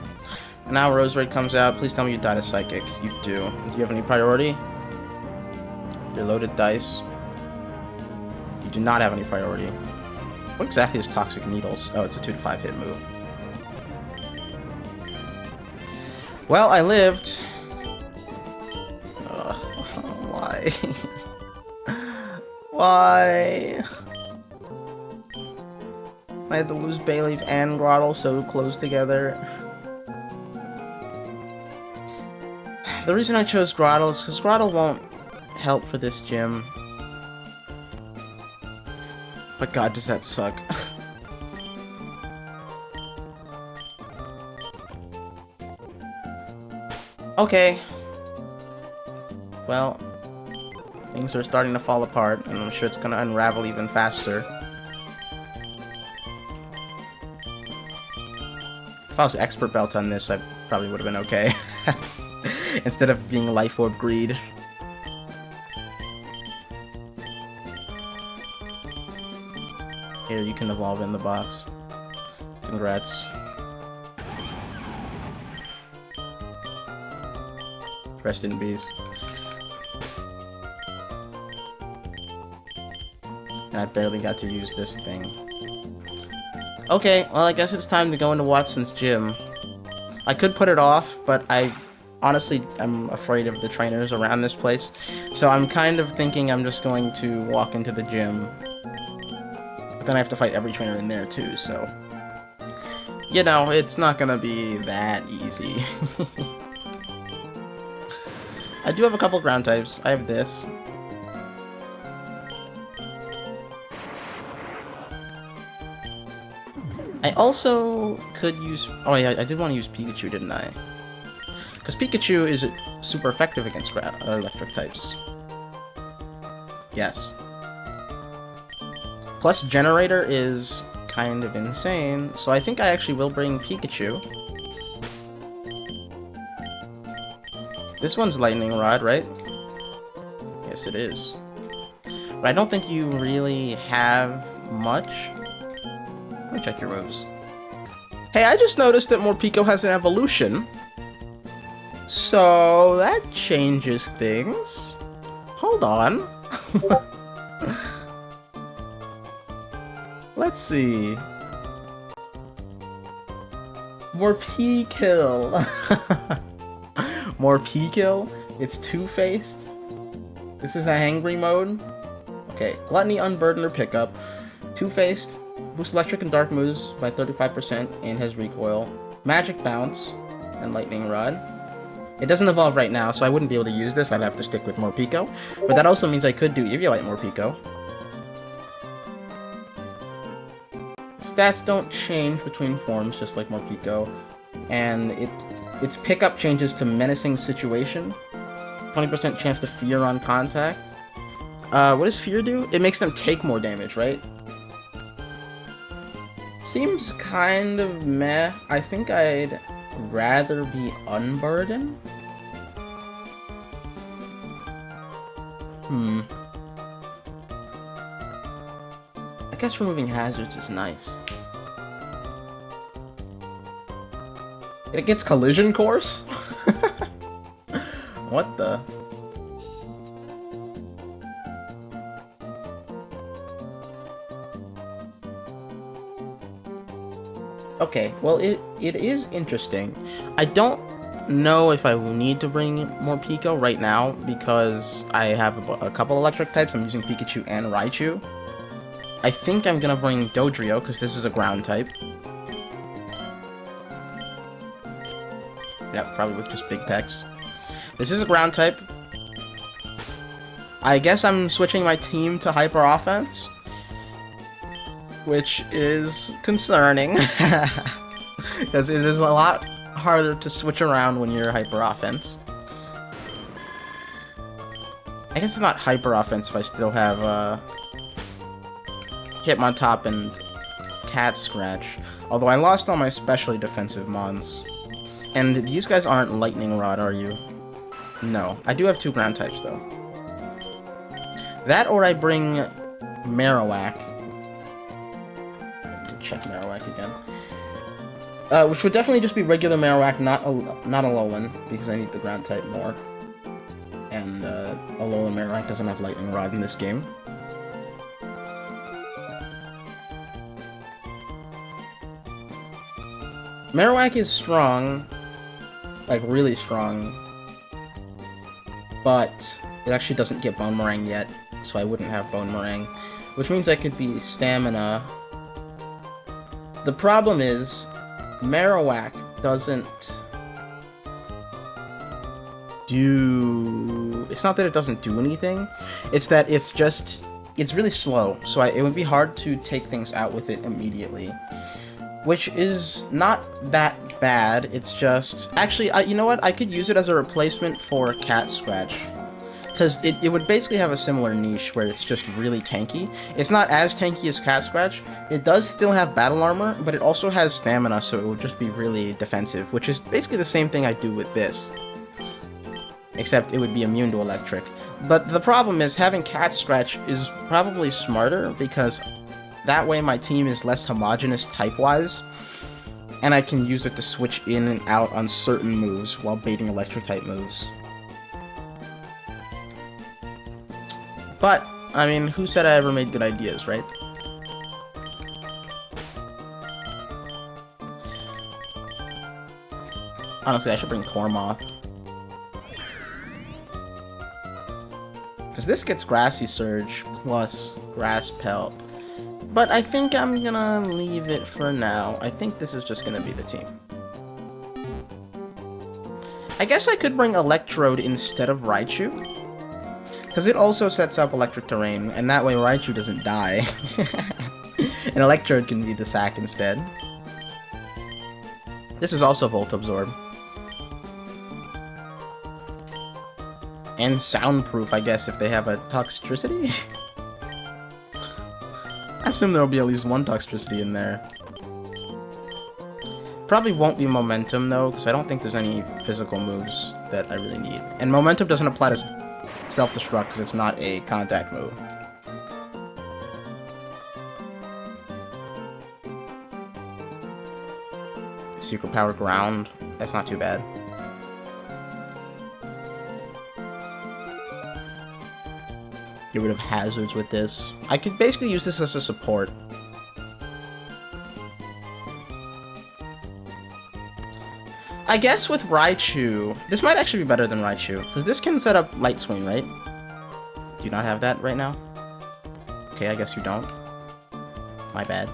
Now Roserade comes out. Please tell me you died a Psychic. You do. Do you have any priority? Your loaded dice. You do not have any priority. What exactly is Toxic Needles? Oh, it's a 2 to 5 hit move. Well, I lived. Ugh, why? Why? I had to lose Bayleaf and Grotle so close together. The reason I chose Grotle is because Grotle won't help for this gym. But god, does that suck. Okay. Well, things are starting to fall apart, and I'm sure it's gonna unravel even faster. If I was Expert Belt on this, I probably would have been okay. Instead of being Life Orb Greed. Here, you can evolve in the box. Congrats. Rest in peace. And I barely got to use this thing. Okay, well I guess it's time to go into Wattson's gym. I could put it off, but honestly, I'm afraid of the trainers around this place. So I'm kind of thinking I'm just going to walk into the gym. But then I have to fight every trainer in there too, so... You know, it's not gonna be that easy. I do have a couple ground types. I have this. I also could use... Oh yeah, I did want to use Pikachu, didn't I? Because Pikachu is super effective against electric types. Yes. Plus Generator is kind of insane, so I think I actually will bring Pikachu. This one's Lightning Rod, right? Yes, it is. But I don't think you really have much. Let me check your moves. Hey, I just noticed that Morpeko has an evolution. So that changes things. Hold on. Let's see. Morpeko. Morpeko. It's two-faced. This is a hangry mode. Okay, Gluttony, Unburden, or Pickup. Two-faced. Boosts electric and dark moves by 35% and has recoil. Magic Bounce and Lightning Rod. It doesn't evolve right now, so I wouldn't be able to use this. I'd have to stick with Morpeko. But that also means I could do Eviolite Morpeko. Stats don't change between forms, just like Morpeko. And its pickup changes to Menacing Situation. 20% chance to fear on contact. What does fear do? It makes them take more damage, right? Seems kind of meh. I think I'd rather be Unburdened. I guess removing hazards is nice. It gets Collision Course? What the? Okay, well, it is interesting. I don't know if I will need to bring Morpeko right now because I have a couple electric types. I'm using Pikachu and Raichu. I think I'm gonna bring Dodrio because this is a ground type. Yep, probably with just big text. This is a ground type. I guess I'm switching my team to Hyper Offense, which is concerning because it is a lot harder to switch around when you're Hyper Offense. I guess it's not Hyper Offense if I still have Hitmontop and Cat Scratch, although I lost all my specially defensive mons. And these guys aren't Lightning Rod, are you? No. I do have two ground types, though. That or I bring Marowak. Check Marowak again. Which would definitely just be regular Marowak, not Alolan, because I need the ground type more. And Alolan Marowak doesn't have Lightning Rod in this game. Marowak is strong, like really strong, but it actually doesn't get Bone Meringue yet, so I wouldn't have Bone Meringue, which means I could be Stamina. The problem is, Marowak doesn't do... It's not that it doesn't do anything, it's that it's really slow, so it would be hard to take things out with it immediately. Which is not that bad, it's just... Actually, you know what? I could use it as a replacement for Cat Scratch. Because it would basically have a similar niche where it's just really tanky. It's not as tanky as Cat Scratch. It does still have battle armor, but it also has stamina, so it would just be really defensive, which is basically the same thing I do with this. Except it would be immune to electric. But the problem is, having Cat Scratch is probably smarter, because that way my team is less homogeneous type-wise, and I can use it to switch in and out on certain moves while baiting electric-type moves. But, I mean, who said I ever made good ideas, right? Honestly, I should bring Cormoth. Because this gets Grassy Surge plus Grass Pelt. But I think I'm gonna leave it for now. I think this is just gonna be the team. I guess I could bring Electrode instead of Raichu. Because it also sets up Electric Terrain, and that way Raichu doesn't die. And Electrode can be the sack instead. This is also Volt Absorb. And Soundproof, I guess, if they have a Toxtricity? I assume there'll be at least one Toxtricity in there. Probably won't be Momentum, though, because I don't think there's any physical moves that I really need. And Momentum doesn't apply to Self-Destruct because it's not a contact move. secret power ground. That's not too bad. Get rid of hazards with this. I could basically use this as a support. I guess with Raichu, this might actually be better than Raichu, because this can set up Light Swing, right? Do you not have that right now? Okay, I guess you don't. My bad.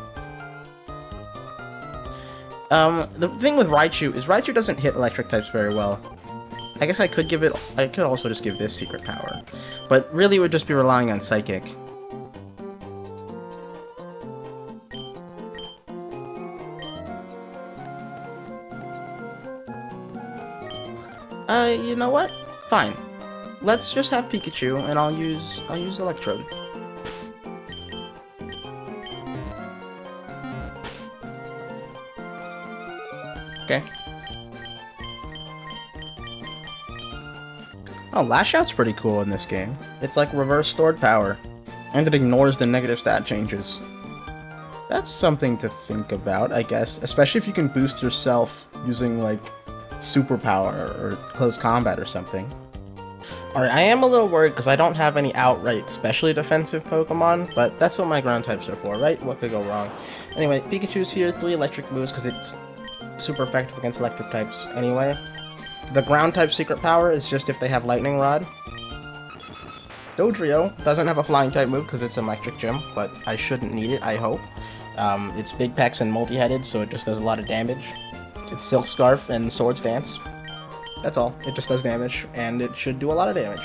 The thing with Raichu is Raichu doesn't hit electric types very well. I guess I could also just give this secret power. But really it would just be relying on Psychic. You know what? Fine. Let's just have Pikachu and I'll use Electrode. Okay. Oh, Lash Out's pretty cool in this game. It's like reverse stored power, and it ignores the negative stat changes. That's something to think about, I guess, especially if you can boost yourself using, like, superpower or close combat or something. Alright, I am a little worried because I don't have any outright specially defensive Pokemon, but that's what my ground types are for, right? What could go wrong? Anyway, Pikachu's here, 3 electric moves because it's super effective against electric types anyway. The ground type secret power is just if they have Lightning Rod. Dodrio doesn't have a flying type move because it's an electric gym, but I shouldn't need it, I hope. It's Big Pecs and multi-headed, so it just does a lot of damage. It's Silk Scarf and Swords Dance. That's all. It just does damage, and it should do a lot of damage.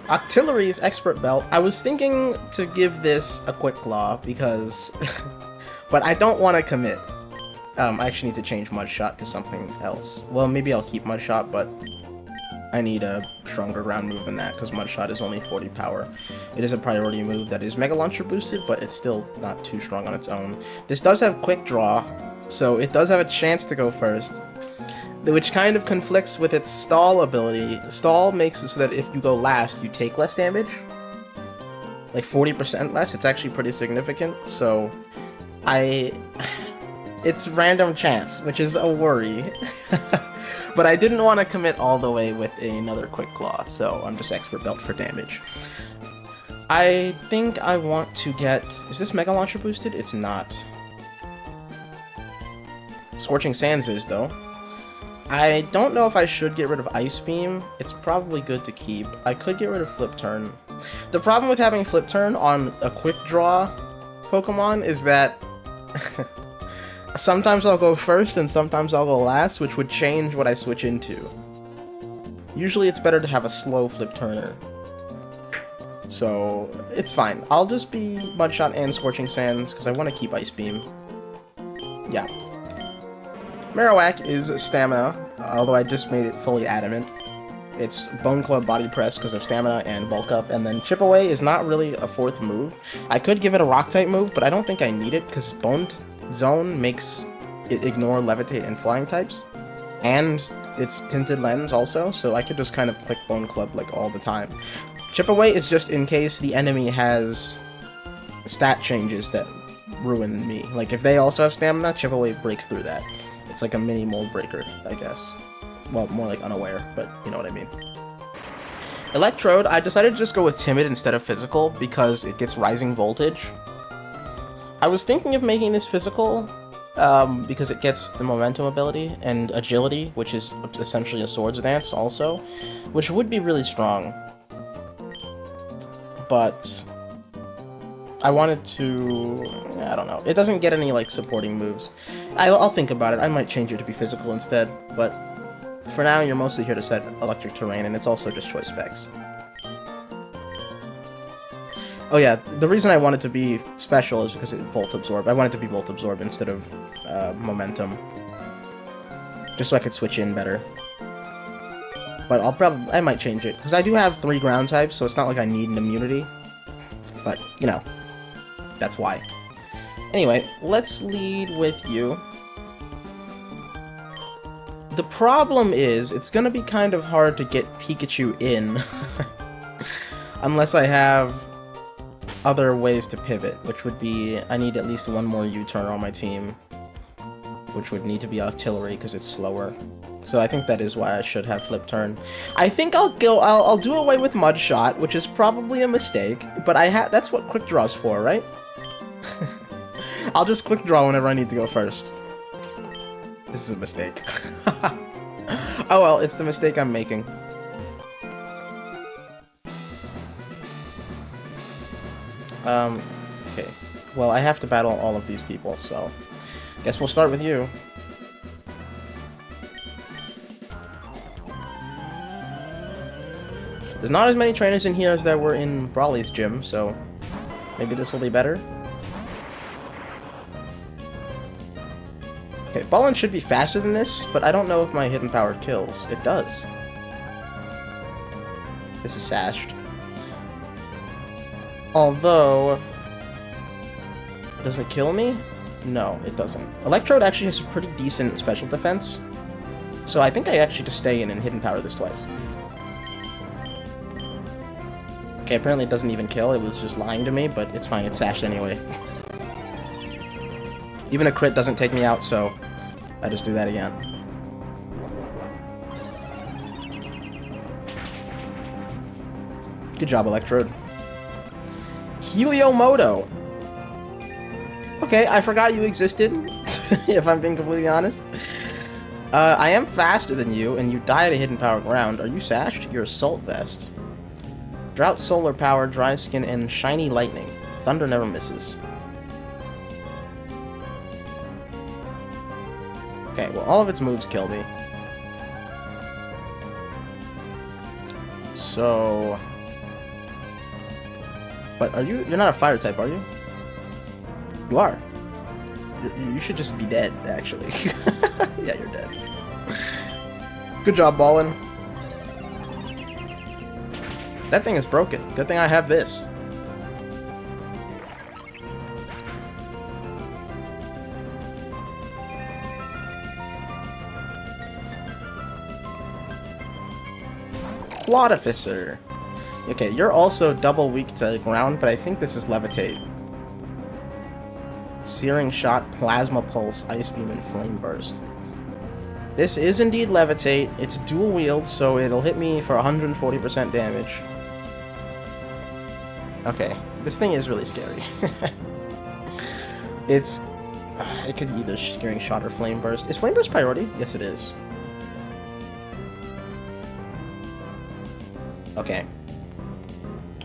Octillery's Expert Belt. I was thinking to give this a Quick Claw because... but I don't want to commit. I actually need to change Mudshot to something else. Well, maybe I'll keep Mudshot, but I need a stronger ground move than that, because Mudshot is only 40 power. It is a priority move that is Mega Launcher boosted, but it's still not too strong on its own. This does have Quick Draw, so it does have a chance to go first, which kind of conflicts with its Stall ability. Stall makes it so that if you go last, you take less damage. Like 40% less. It's actually pretty significant, so it's random chance, which is a worry. But I didn't want to commit all the way with another Quick Claw, so I'm just Expert Belt for damage. I think I want to get... Is this Mega Launcher boosted? It's not. Scorching Sands is, though. I don't know if I should get rid of Ice Beam. It's probably good to keep. I could get rid of Flip Turn. The problem with having Flip Turn on a Quick Draw Pokemon is that... sometimes I'll go first and sometimes I'll go last, which would change what I switch into. Usually it's better to have a slow Flip Turner. So, it's fine. I'll just be Mudshot and Scorching Sands, because I want to keep Ice Beam. Yeah. Marowak is Stamina, although I just made it fully Adamant. It's Bone Club Body Press because of Stamina and Bulk Up, and then Chip Away is not really a 4th move. I could give it a Rock-type move, but I don't think I need it, because Bone Zone makes it ignore Levitate and Flying types, and it's Tinted Lens also, so I could just kind of click Bone Club like all the time. Chip Away is just in case the enemy has stat changes that ruin me. Like if they also have Stamina, Chip Away breaks through that. It's like a mini mold breaker, I guess. Well, more like unaware, but you know what I mean. Electrode, I decided to just go with Timid instead of Physical because it gets Rising Voltage. I was thinking of making this Physical because it gets the Momentum ability and Agility, which is essentially a Swords Dance also, which would be really strong. But I wanted to... I don't know. It doesn't get any, like, supporting moves. I'll think about it. I might change it to be Physical instead, but for now, you're mostly here to set Electric Terrain, and it's also just choice specs. Oh yeah, the reason I want it to be special is because it Volt Absorb. I want it to be Volt Absorb instead of Momentum. Just so I could switch in better. But I might change it, because I do have 3 ground types, so it's not like I need an immunity. But, you know, that's why. Anyway, let's lead with you. The problem is, it's gonna be kind of hard to get Pikachu in. Unless I have other ways to pivot, which would be, I need at least one more U-turn on my team. which would need to be Octillery because it's slower. So I think that is why I should have Flip Turn. I think I'll do away with Mud Shot, which is probably a mistake, but that's what Quick Draw's for, right? I'll just Quick Draw whenever I need to go first. This is a mistake. Oh well, it's the mistake I'm making. Okay. Well, I have to battle all of these people, so guess we'll start with you. There's not as many trainers in here as there were in Brawly's gym, so maybe this will be better. Okay, Ballin should be faster than this, but I don't know if my hidden power kills. It does. This is sashed. Although, does it kill me? No, it doesn't. Electrode actually has a pretty decent special defense, so I think I actually just stay in and hidden power this twice. Okay, apparently it doesn't even kill, it was just lying to me, but it's fine, it's sashed anyway. Even a crit doesn't take me out, so I just do that again. Good job, Electrode. Heliomoto! Okay, I forgot you existed, if I'm being completely honest. I am faster than you, and you die at a hidden power ground. Are you sashed? You're Assault Vest. Drought, Solar Power, Dry Skin, and Shiny Lightning. Thunder never misses. Okay, well, all of its moves kill me. So... But you're not a fire type, are you? You are. You should just be dead, actually. Yeah, you're dead. Good job, Ballin. That thing is broken. Good thing I have this. Plodificer. Okay, you're also double weak to ground, but I think this is Levitate. Searing Shot, Plasma Pulse, Ice Beam, and Flame Burst. This is indeed Levitate. It's dual wield, so it'll hit me for 140% damage. Okay, this thing is really scary. It could either Searing Shot or Flame Burst. Is Flame Burst priority? Yes, it is. Okay.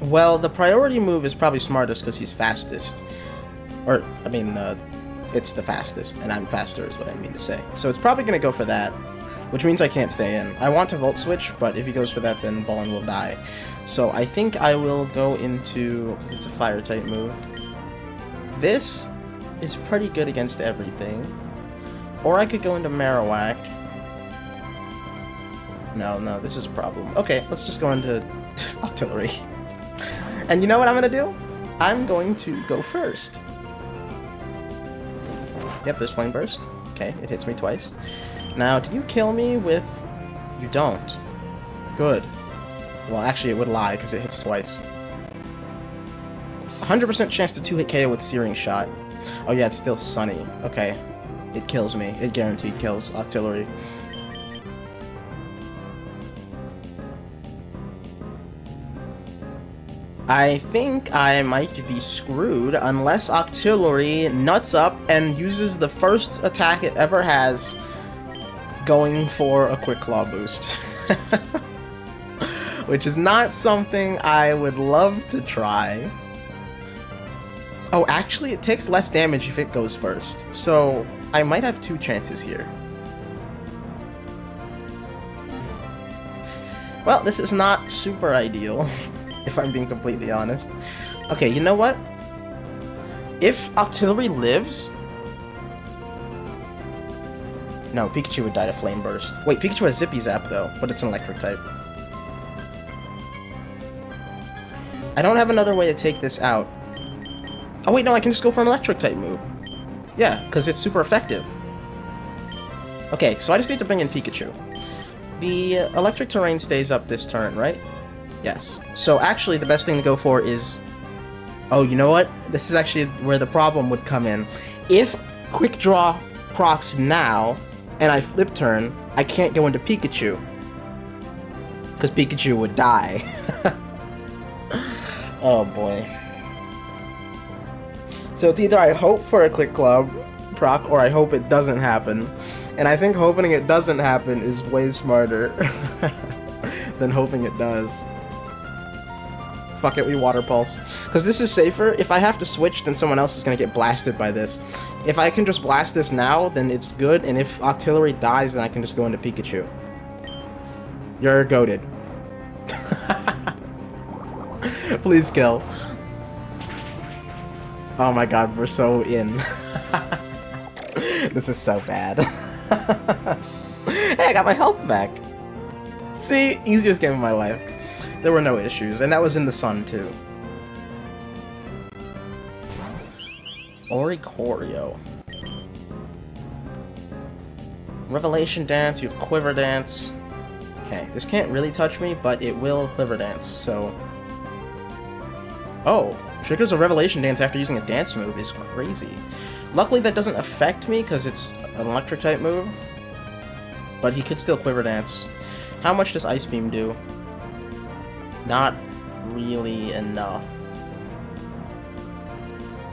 Well, the priority move is probably smartest because he's fastest. Or, I mean, it's the fastest, and I'm faster is what I mean to say. So it's probably going to go for that, which means I can't stay in. I want to Volt Switch, but if he goes for that, then Ballin will die. So I think I will go into, because it's a fire type move. This is pretty good against everything. Or I could go into Marowak. No, this is a problem. Okay, let's just go into Octillery. And you know what I'm going to do? I'm going to go first. Yep, there's Flame Burst. Okay, it hits me twice. Now, did you kill me with... You don't. Good. Well, actually, it would lie, because it hits twice. 100% chance to 2-hit KO with Searing Shot. Oh yeah, it's still Sunny. Okay. It kills me. It guaranteed kills Octillery. I think I might be screwed unless Octillery nuts up and uses the first attack it ever has, going for a Quick Claw boost. Which is not something I would love to try. Oh, actually, it takes less damage if it goes first, so I might have two chances here. Well, this is not super ideal. If I'm being completely honest. Okay, you know what? If Octillery lives... No, Pikachu would die to Flame Burst. Wait, Pikachu has Zippy Zap, though, but it's an electric type. I don't have another way to take this out. Oh, wait, no, I can just go for an electric type move. Yeah, because it's super effective. Okay, so I just need to bring in Pikachu. The electric terrain stays up this turn, right? Yes. So actually, the best thing to go for is... Oh, you know what? This is actually where the problem would come in. If Quick Draw procs now, and I flip turn, I can't go into Pikachu. Because Pikachu would die. Oh boy. So it's either I hope for a Quick Claw proc, or I hope it doesn't happen. And I think hoping it doesn't happen is way smarter than hoping it does. Fuck it, we Water Pulse. Because this is safer. If I have to switch, then someone else is going to get blasted by this. If I can just blast this now, then it's good. And if Octillery dies, then I can just go into Pikachu. You're goated. Please kill. Oh my god, we're so in. This is so bad. Hey, I got my health back. See? Easiest game of my life. There were no issues, and that was in the sun, too. Oricorio. Revelation Dance, you have Quiver Dance. Okay, this can't really touch me, but it will Quiver Dance, so... Oh, triggers a Revelation Dance after using a dance move is crazy. Luckily that doesn't affect me, because it's an electric type move. But he could still Quiver Dance. How much does Ice Beam do? Not really enough.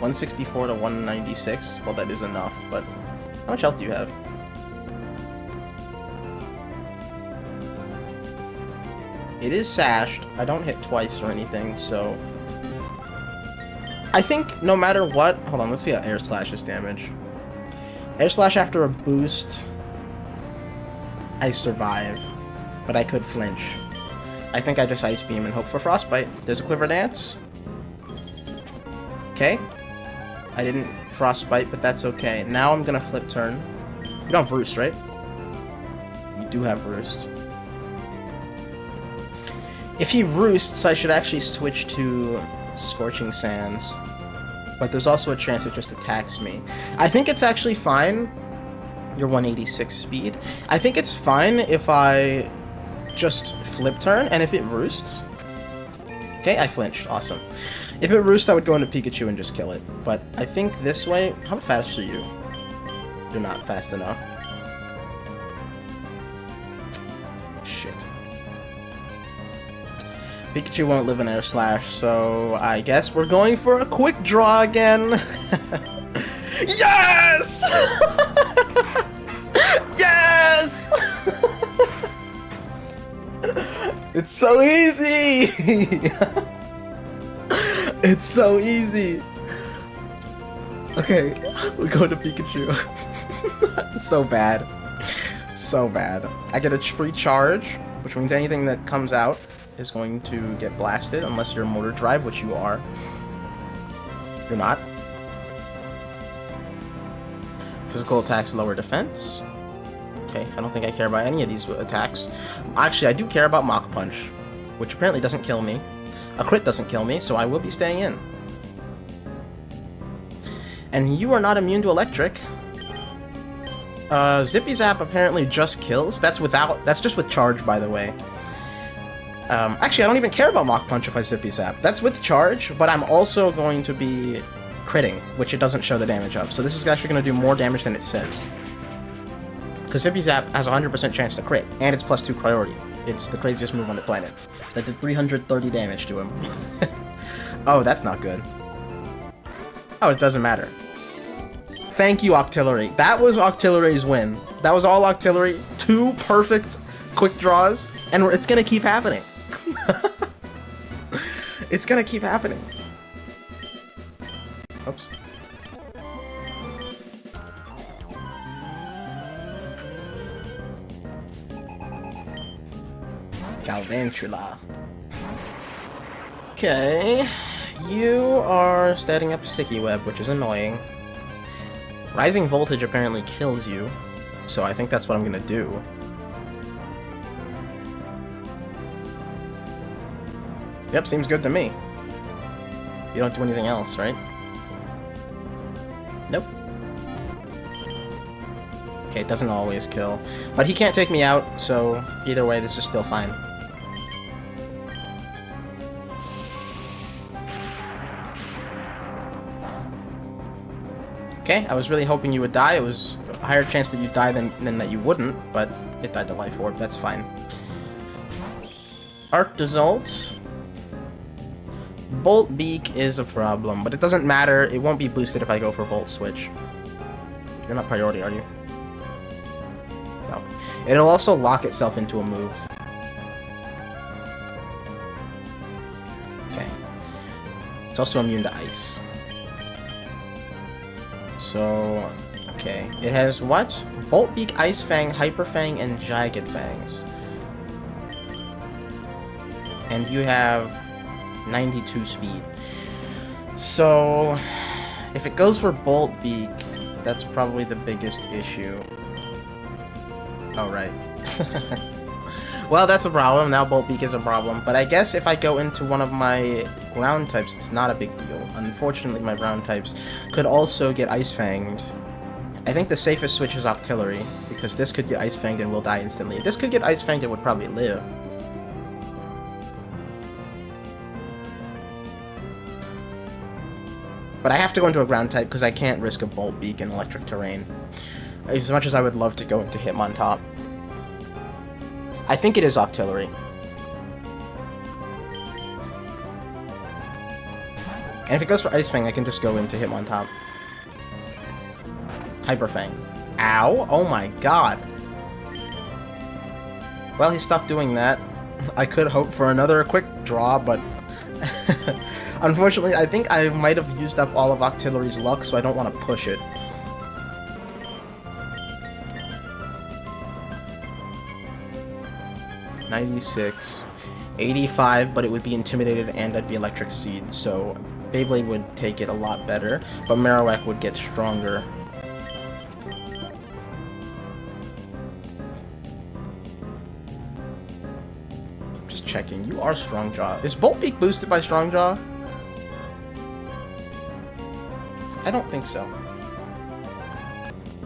164 to 196? Well, that is enough, but... How much health do you have? It is sashed. I don't hit twice or anything, so... I think no matter what... Hold on, let's see how Air Slash's damage. Air Slash after a boost... I survive. But I could flinch. I think I just Ice Beam and hope for Frostbite. There's a Quiver Dance. Okay. I didn't Frostbite, but that's okay. Now I'm gonna flip turn. You don't have Roost, right? You do have Roost. If he Roosts, I should actually switch to Scorching Sands. But there's also a chance it just attacks me. I think it's actually fine. You're 186 speed. I think it's fine if I just flip turn, and if it Roosts... Okay, I flinched. Awesome. If it Roosts, I would go into Pikachu and just kill it. But I think this way... How fast are you? You're not fast enough. Shit. Pikachu won't live in Air Slash, so I guess we're going for a Quick Draw again. Yes! Yes! It's so easy! It's so easy! Okay, we go to Pikachu. So bad. So bad. I get a free charge, which means anything that comes out is going to get blasted, unless you're Motor Drive, which you are. You're not. Physical attacks lower defense. Okay, I don't think I care about any of these attacks. Actually, I do care about Mach Punch, which apparently doesn't kill me. A crit doesn't kill me, so I will be staying in. And you are not immune to electric. Zippy Zap apparently just kills. That's just with charge, by the way. Actually, I don't even care about Mach Punch if I Zippy Zap. That's with charge, but I'm also going to be critting, which it doesn't show the damage of. So this is actually going to do more damage than it says. Because Zippy Zap has a 100% chance to crit, and it's +2 priority. It's the craziest move on the planet. That did 330 damage to him. Oh, that's not good. Oh, it doesn't matter. Thank you, Octillery. That was Octillery's win. That was all Octillery. 2 perfect quick draws, and it's gonna keep happening. It's gonna keep happening. Oops. Galvantula. Okay. You are setting up Sticky Web, which is annoying. Rising Voltage apparently kills you, so I think that's what I'm gonna do. Yep, seems good to me. You don't do anything else, right? Nope. Okay, it doesn't always kill. But he can't take me out, so either way, this is still fine. Okay, I was really hoping you would die. It was higher chance that you die than that you wouldn't, but it died to Life Orb, that's fine. Arc Result. Bolt Beak is a problem, but it doesn't matter. It won't be boosted if I go for Volt Switch. You're not priority, are you? No. It'll also lock itself into a move. Okay. It's also immune to Ice. So, okay. It has what? Bolt Beak, Ice Fang, Hyper Fang, and Jagged Fangs. And you have 92 speed. So, if it goes for Bolt Beak, that's probably the biggest issue. Oh, right. Well, that's a problem. Now Bolt Beak is a problem. But I guess if I go into one of my ground types, it's not a big deal. Unfortunately, my ground types could also get Ice Fanged. I think the safest switch is Octillery, because this could get Ice Fanged and will die instantly. If this could get Ice Fanged, it would probably live. But I have to go into a ground type because I can't risk a Bolt Beak in electric terrain. As much as I would love to go into Hitmontop. I think it is Octillery. And if it goes for Ice Fang, I can just go into Hitmontop. Hyper Fang. Ow! Oh my god! Well, he stopped doing that. I could hope for another quick draw, but... Unfortunately, I think I might have used up all of Octillery's luck, so I don't want to push it. $96, $85, but it would be Intimidated and I'd be Electric Seed, so Beyblade would take it a lot better, but Marowak would get stronger. Just checking. You are Strongjaw. Is Bolt Beak boosted by Strongjaw? I don't think so.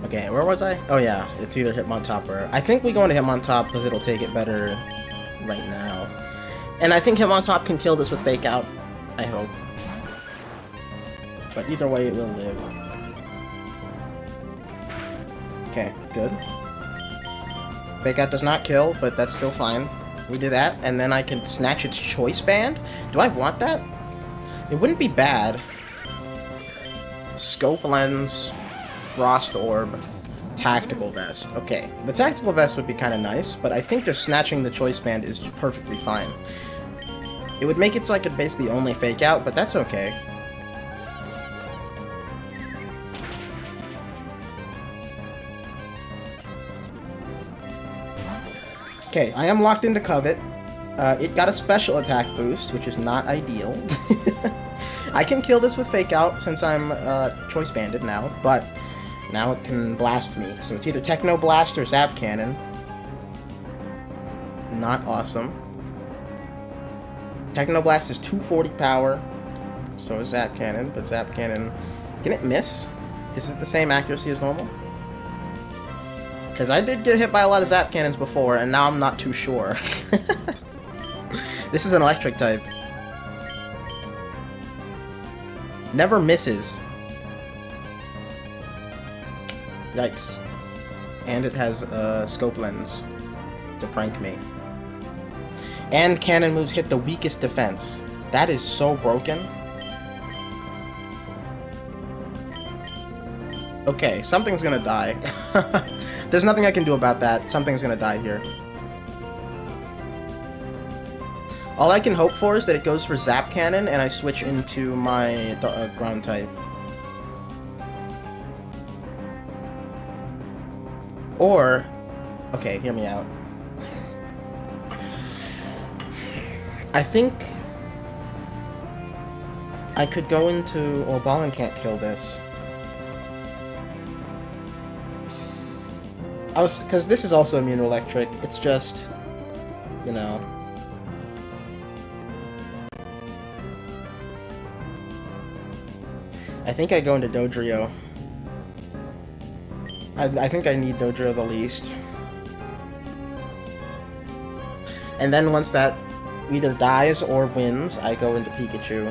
Okay, where was I? Oh yeah, it's either Hitmontop or... I think we go into Hitmontop because it'll take it better right now. And I think Hitmontop can kill this with Fake Out. I hope. But either way, it will live. Okay, good. Fake Out does not kill, but that's still fine. We do that, and then I can snatch its Choice Band? Do I want that? It wouldn't be bad. Scope Lens, Frost Orb, Tactical Vest. Okay, the Tactical Vest would be kind of nice, but I think just snatching the Choice Band is perfectly fine. It would make it so I could basically only Fake Out, but that's okay. Okay, I am locked into Covet. It got a special attack boost, which is not ideal. I can kill this with Fake Out since I'm Choice Banded now, but now it can blast me. So it's either Techno Blast or Zap Cannon. Not awesome. Techno Blast is 240 power, so is Zap Cannon, but Zap Cannon... Can it miss? Is it the same accuracy as normal? Because I did get hit by a lot of Zap Cannons before, and now I'm not too sure. This is an electric type. Never misses. Yikes. And it has a Scope Lens to prank me. And cannon moves hit the weakest defense. That is so broken. Okay, something's gonna die. There's nothing I can do about that. Something's gonna die here. All I can hope for is that it goes for Zap Cannon and I switch into my ground type. Or... Okay, hear me out. I think... I could go into... Well, Ballin can't kill this. Because this is also immune to electric. It's just... You know... I think I go into Dodrio. I think I need Dodrio the least. And then once that either dies or wins, I go into Pikachu.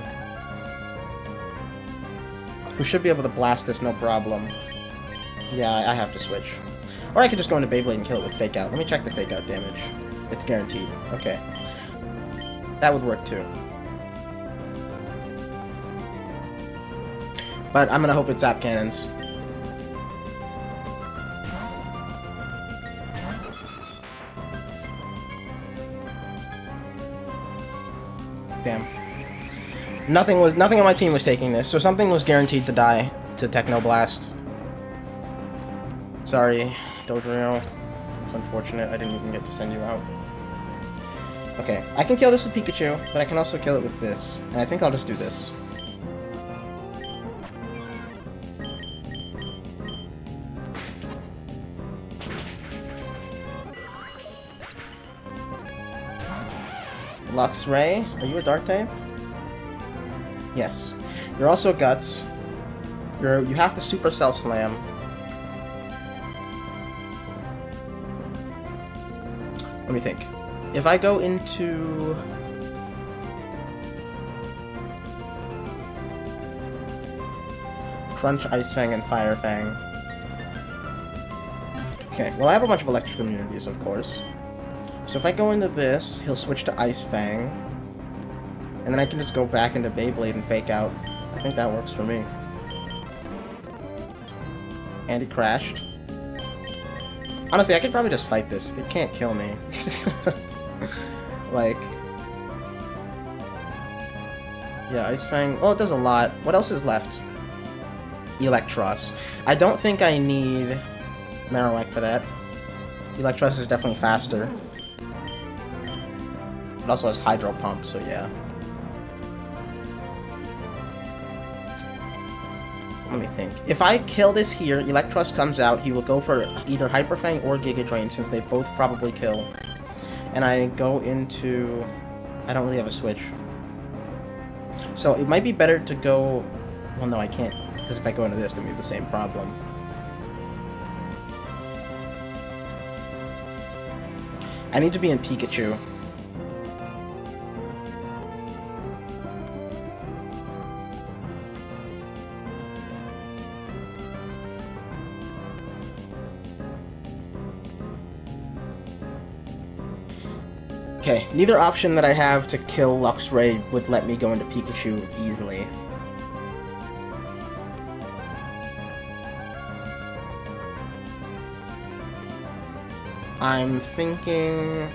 Who should be able to blast this no problem. Yeah, I have to switch. Or I could just go into Beyblade and kill it with Fake Out. Let me check the Fake Out damage. It's guaranteed. Okay. That would work too. But I'm gonna hope it's Zap Cannons. Damn. Nothing on my team was taking this, so something was guaranteed to die to Techno Blast. Sorry, Dodrio. It's unfortunate I didn't even get to send you out. Okay, I can kill this with Pikachu, but I can also kill it with this. And I think I'll just do this. Luxray, are you a Dark type? Yes. You're also Guts. You have to Supercell Slam. Let me think. If I go into... Crunch, Ice Fang, and Fire Fang. Okay, well I have a bunch of electric immunities, of course. So if I go into this, he'll switch to Ice Fang. And then I can just go back into Beyblade and Fake Out. I think that works for me. And he crashed. Honestly, I could probably just fight this. It can't kill me. Like... Yeah, Ice Fang... Oh, it does a lot. What else is left? Electros. I don't think I need Marowak for that. Electros is definitely faster. It also has Hydro Pump, so yeah. Let me think. If I kill this here, Electros comes out, he will go for either Hyper Fang or Giga Drain, since they both probably kill. And I go into... I don't really have a switch. So it might be better to go... Well, no, I can't, because if I go into this, then we have the same problem. I need to be in Pikachu. Okay, neither option that I have to kill Luxray would let me go into Pikachu easily. I'm thinking...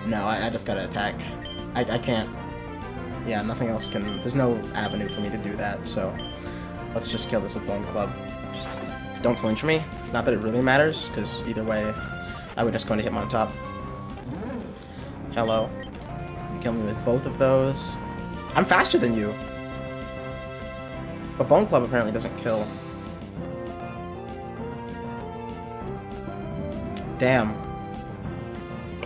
No, I just gotta attack. I can't... Yeah, nothing else can... There's no avenue for me to do that, so... Let's just kill this with Bone Club. Don't flinch me. Not that it really matters, because either way, I would just go into hit him on top. Hello. You kill me with both of those. I'm faster than you! But Bone Club apparently doesn't kill. Damn.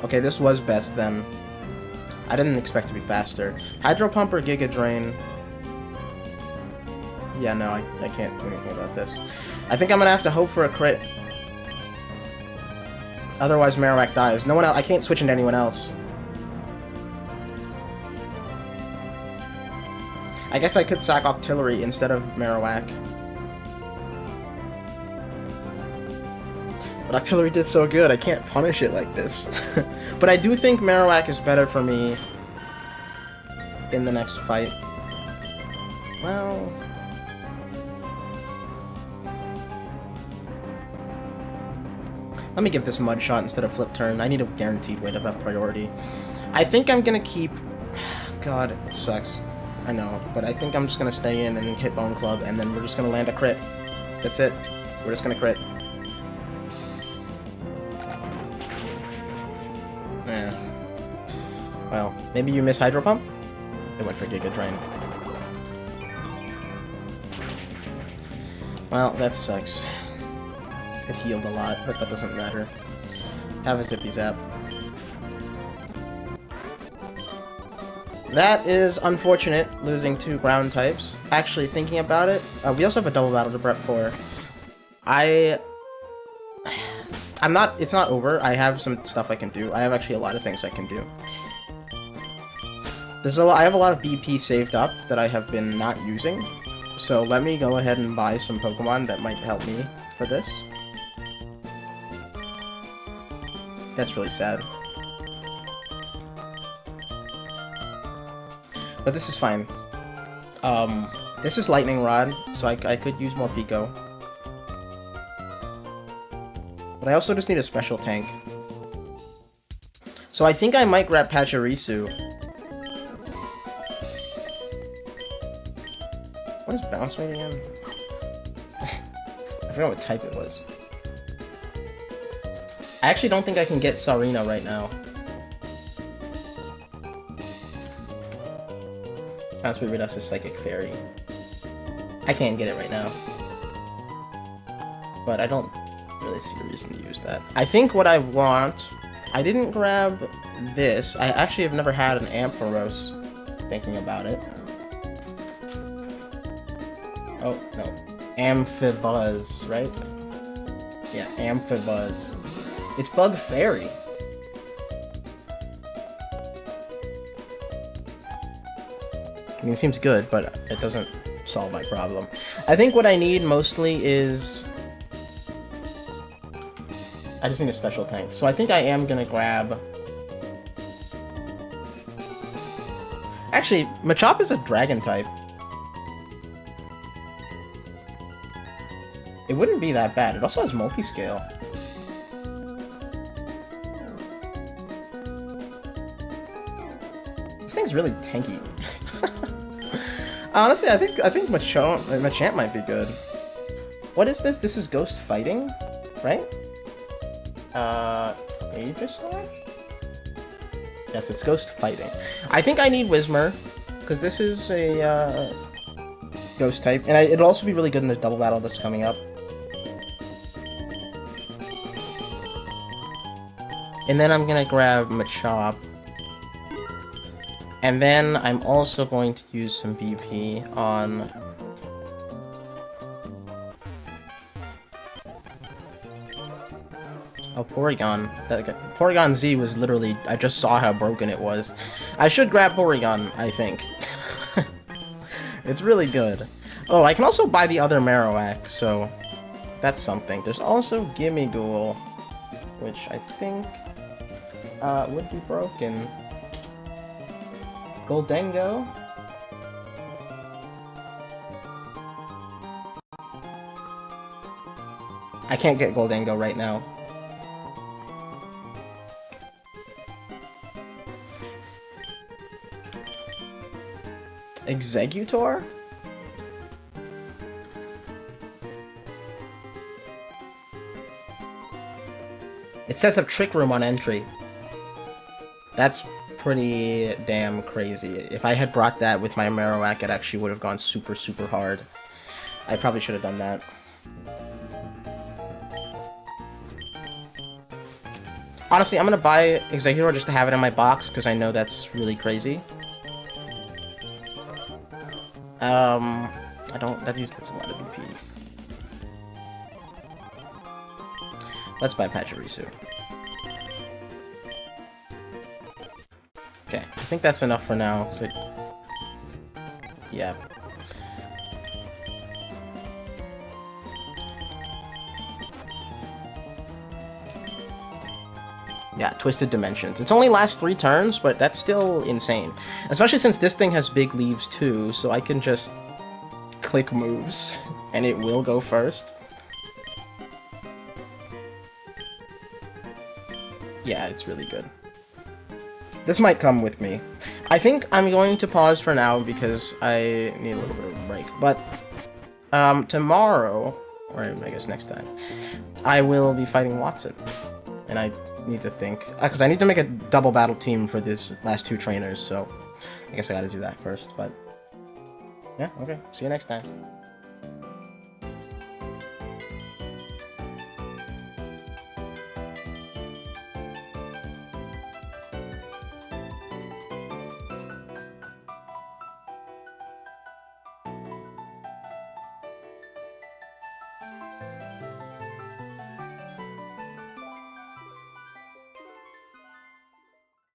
Okay, this was best then. I didn't expect to be faster. Hydro Pump or Giga Drain? Yeah, no, I can't do anything about this. I think I'm gonna have to hope for a crit. Otherwise Marowak dies. No one else. I can't switch into anyone else. I guess I could sack Octillery instead of Marowak. But Octillery did so good, I can't punish it like this. But I do think Marowak is better for me in the next fight. Well... Let me give this Mud Shot instead of Flip Turn. I need a guaranteed way to have priority. I think I'm gonna keep... God, it sucks. I know, but I think I'm just gonna stay in and hit Bone Club, and then we're just gonna land a crit. That's it. We're just gonna crit. Well, maybe you miss Hydro Pump? It went for Giga Drain. Well, that sucks. It healed a lot, but that doesn't matter. Have a Zippy Zap. That is unfortunate, losing 2 ground types. Actually, thinking about it, we also have a double battle to prep for. It's not over. I have some stuff I can do. I have actually a lot of things I can do. I have a lot of BP saved up that I have been not using. So let me go ahead and buy some Pokemon that might help me for this. That's really sad. But this is fine. This is Lightning Rod, so I could use more Pico. But I also just need a special tank. So I think I might grab Pachirisu. What is bounce rate again? I forgot what type it was. I actually don't think I can get Sarina right now. Bounce rate Redux is Psychic Fairy. I can't get it right now. But I don't really see a reason to use that. I think what I want... I didn't grab this. I actually have never had an Ampharos, thinking about it. Oh, no. Amphibuzz, right? Yeah, Amphibuzz. It's Bug Fairy. I mean, it seems good, but it doesn't solve my problem. I think what I need mostly is... I just need a special tank. So I think I am gonna grab... Actually, Machop is a dragon type. It wouldn't be that bad. It also has multi-scale. This thing's really tanky. Honestly, I think Machamp might be good. What is this? This is Ghost Fighting, right? Aegislash? Yes, it's Ghost Fighting. I think I need Whismur, because this is a Ghost type, and it'll also be really good in the double battle that's coming up. And then I'm gonna grab Machop. And then I'm also going to use some BP on... Oh, Porygon. Porygon Z was literally... I just saw how broken it was. I should grab Porygon, I think. It's really good. Oh, I can also buy the other Marowak, so... That's something. There's also Gimmighoul, which I think... would be broken. Goldengo. I can't get Goldengo right now. Executor? It sets up Trick Room on entry. That's pretty damn crazy. If I had brought that with my Marowak, it actually would have gone super, super hard. I probably should have done that. Honestly, I'm gonna buy Executor just to have it in my box, because I know that's really crazy. That's a lot of BP. Let's buy Pachirisu. Okay, I think that's enough for now, so... Yeah. Yeah, Twisted Dimensions. It's only lasts 3 turns, but that's still insane. Especially since this thing has big leaves too, so I can just click moves, and it will go first. Yeah, it's really good. This might come with me. I think I'm going to pause for now because I need a little bit of a break. But tomorrow, or I guess next time, I will be fighting Wattson. And I need to think, because I need to make a double battle team for these last 2 trainers, so I guess I gotta do that first. But yeah, okay. See you next time.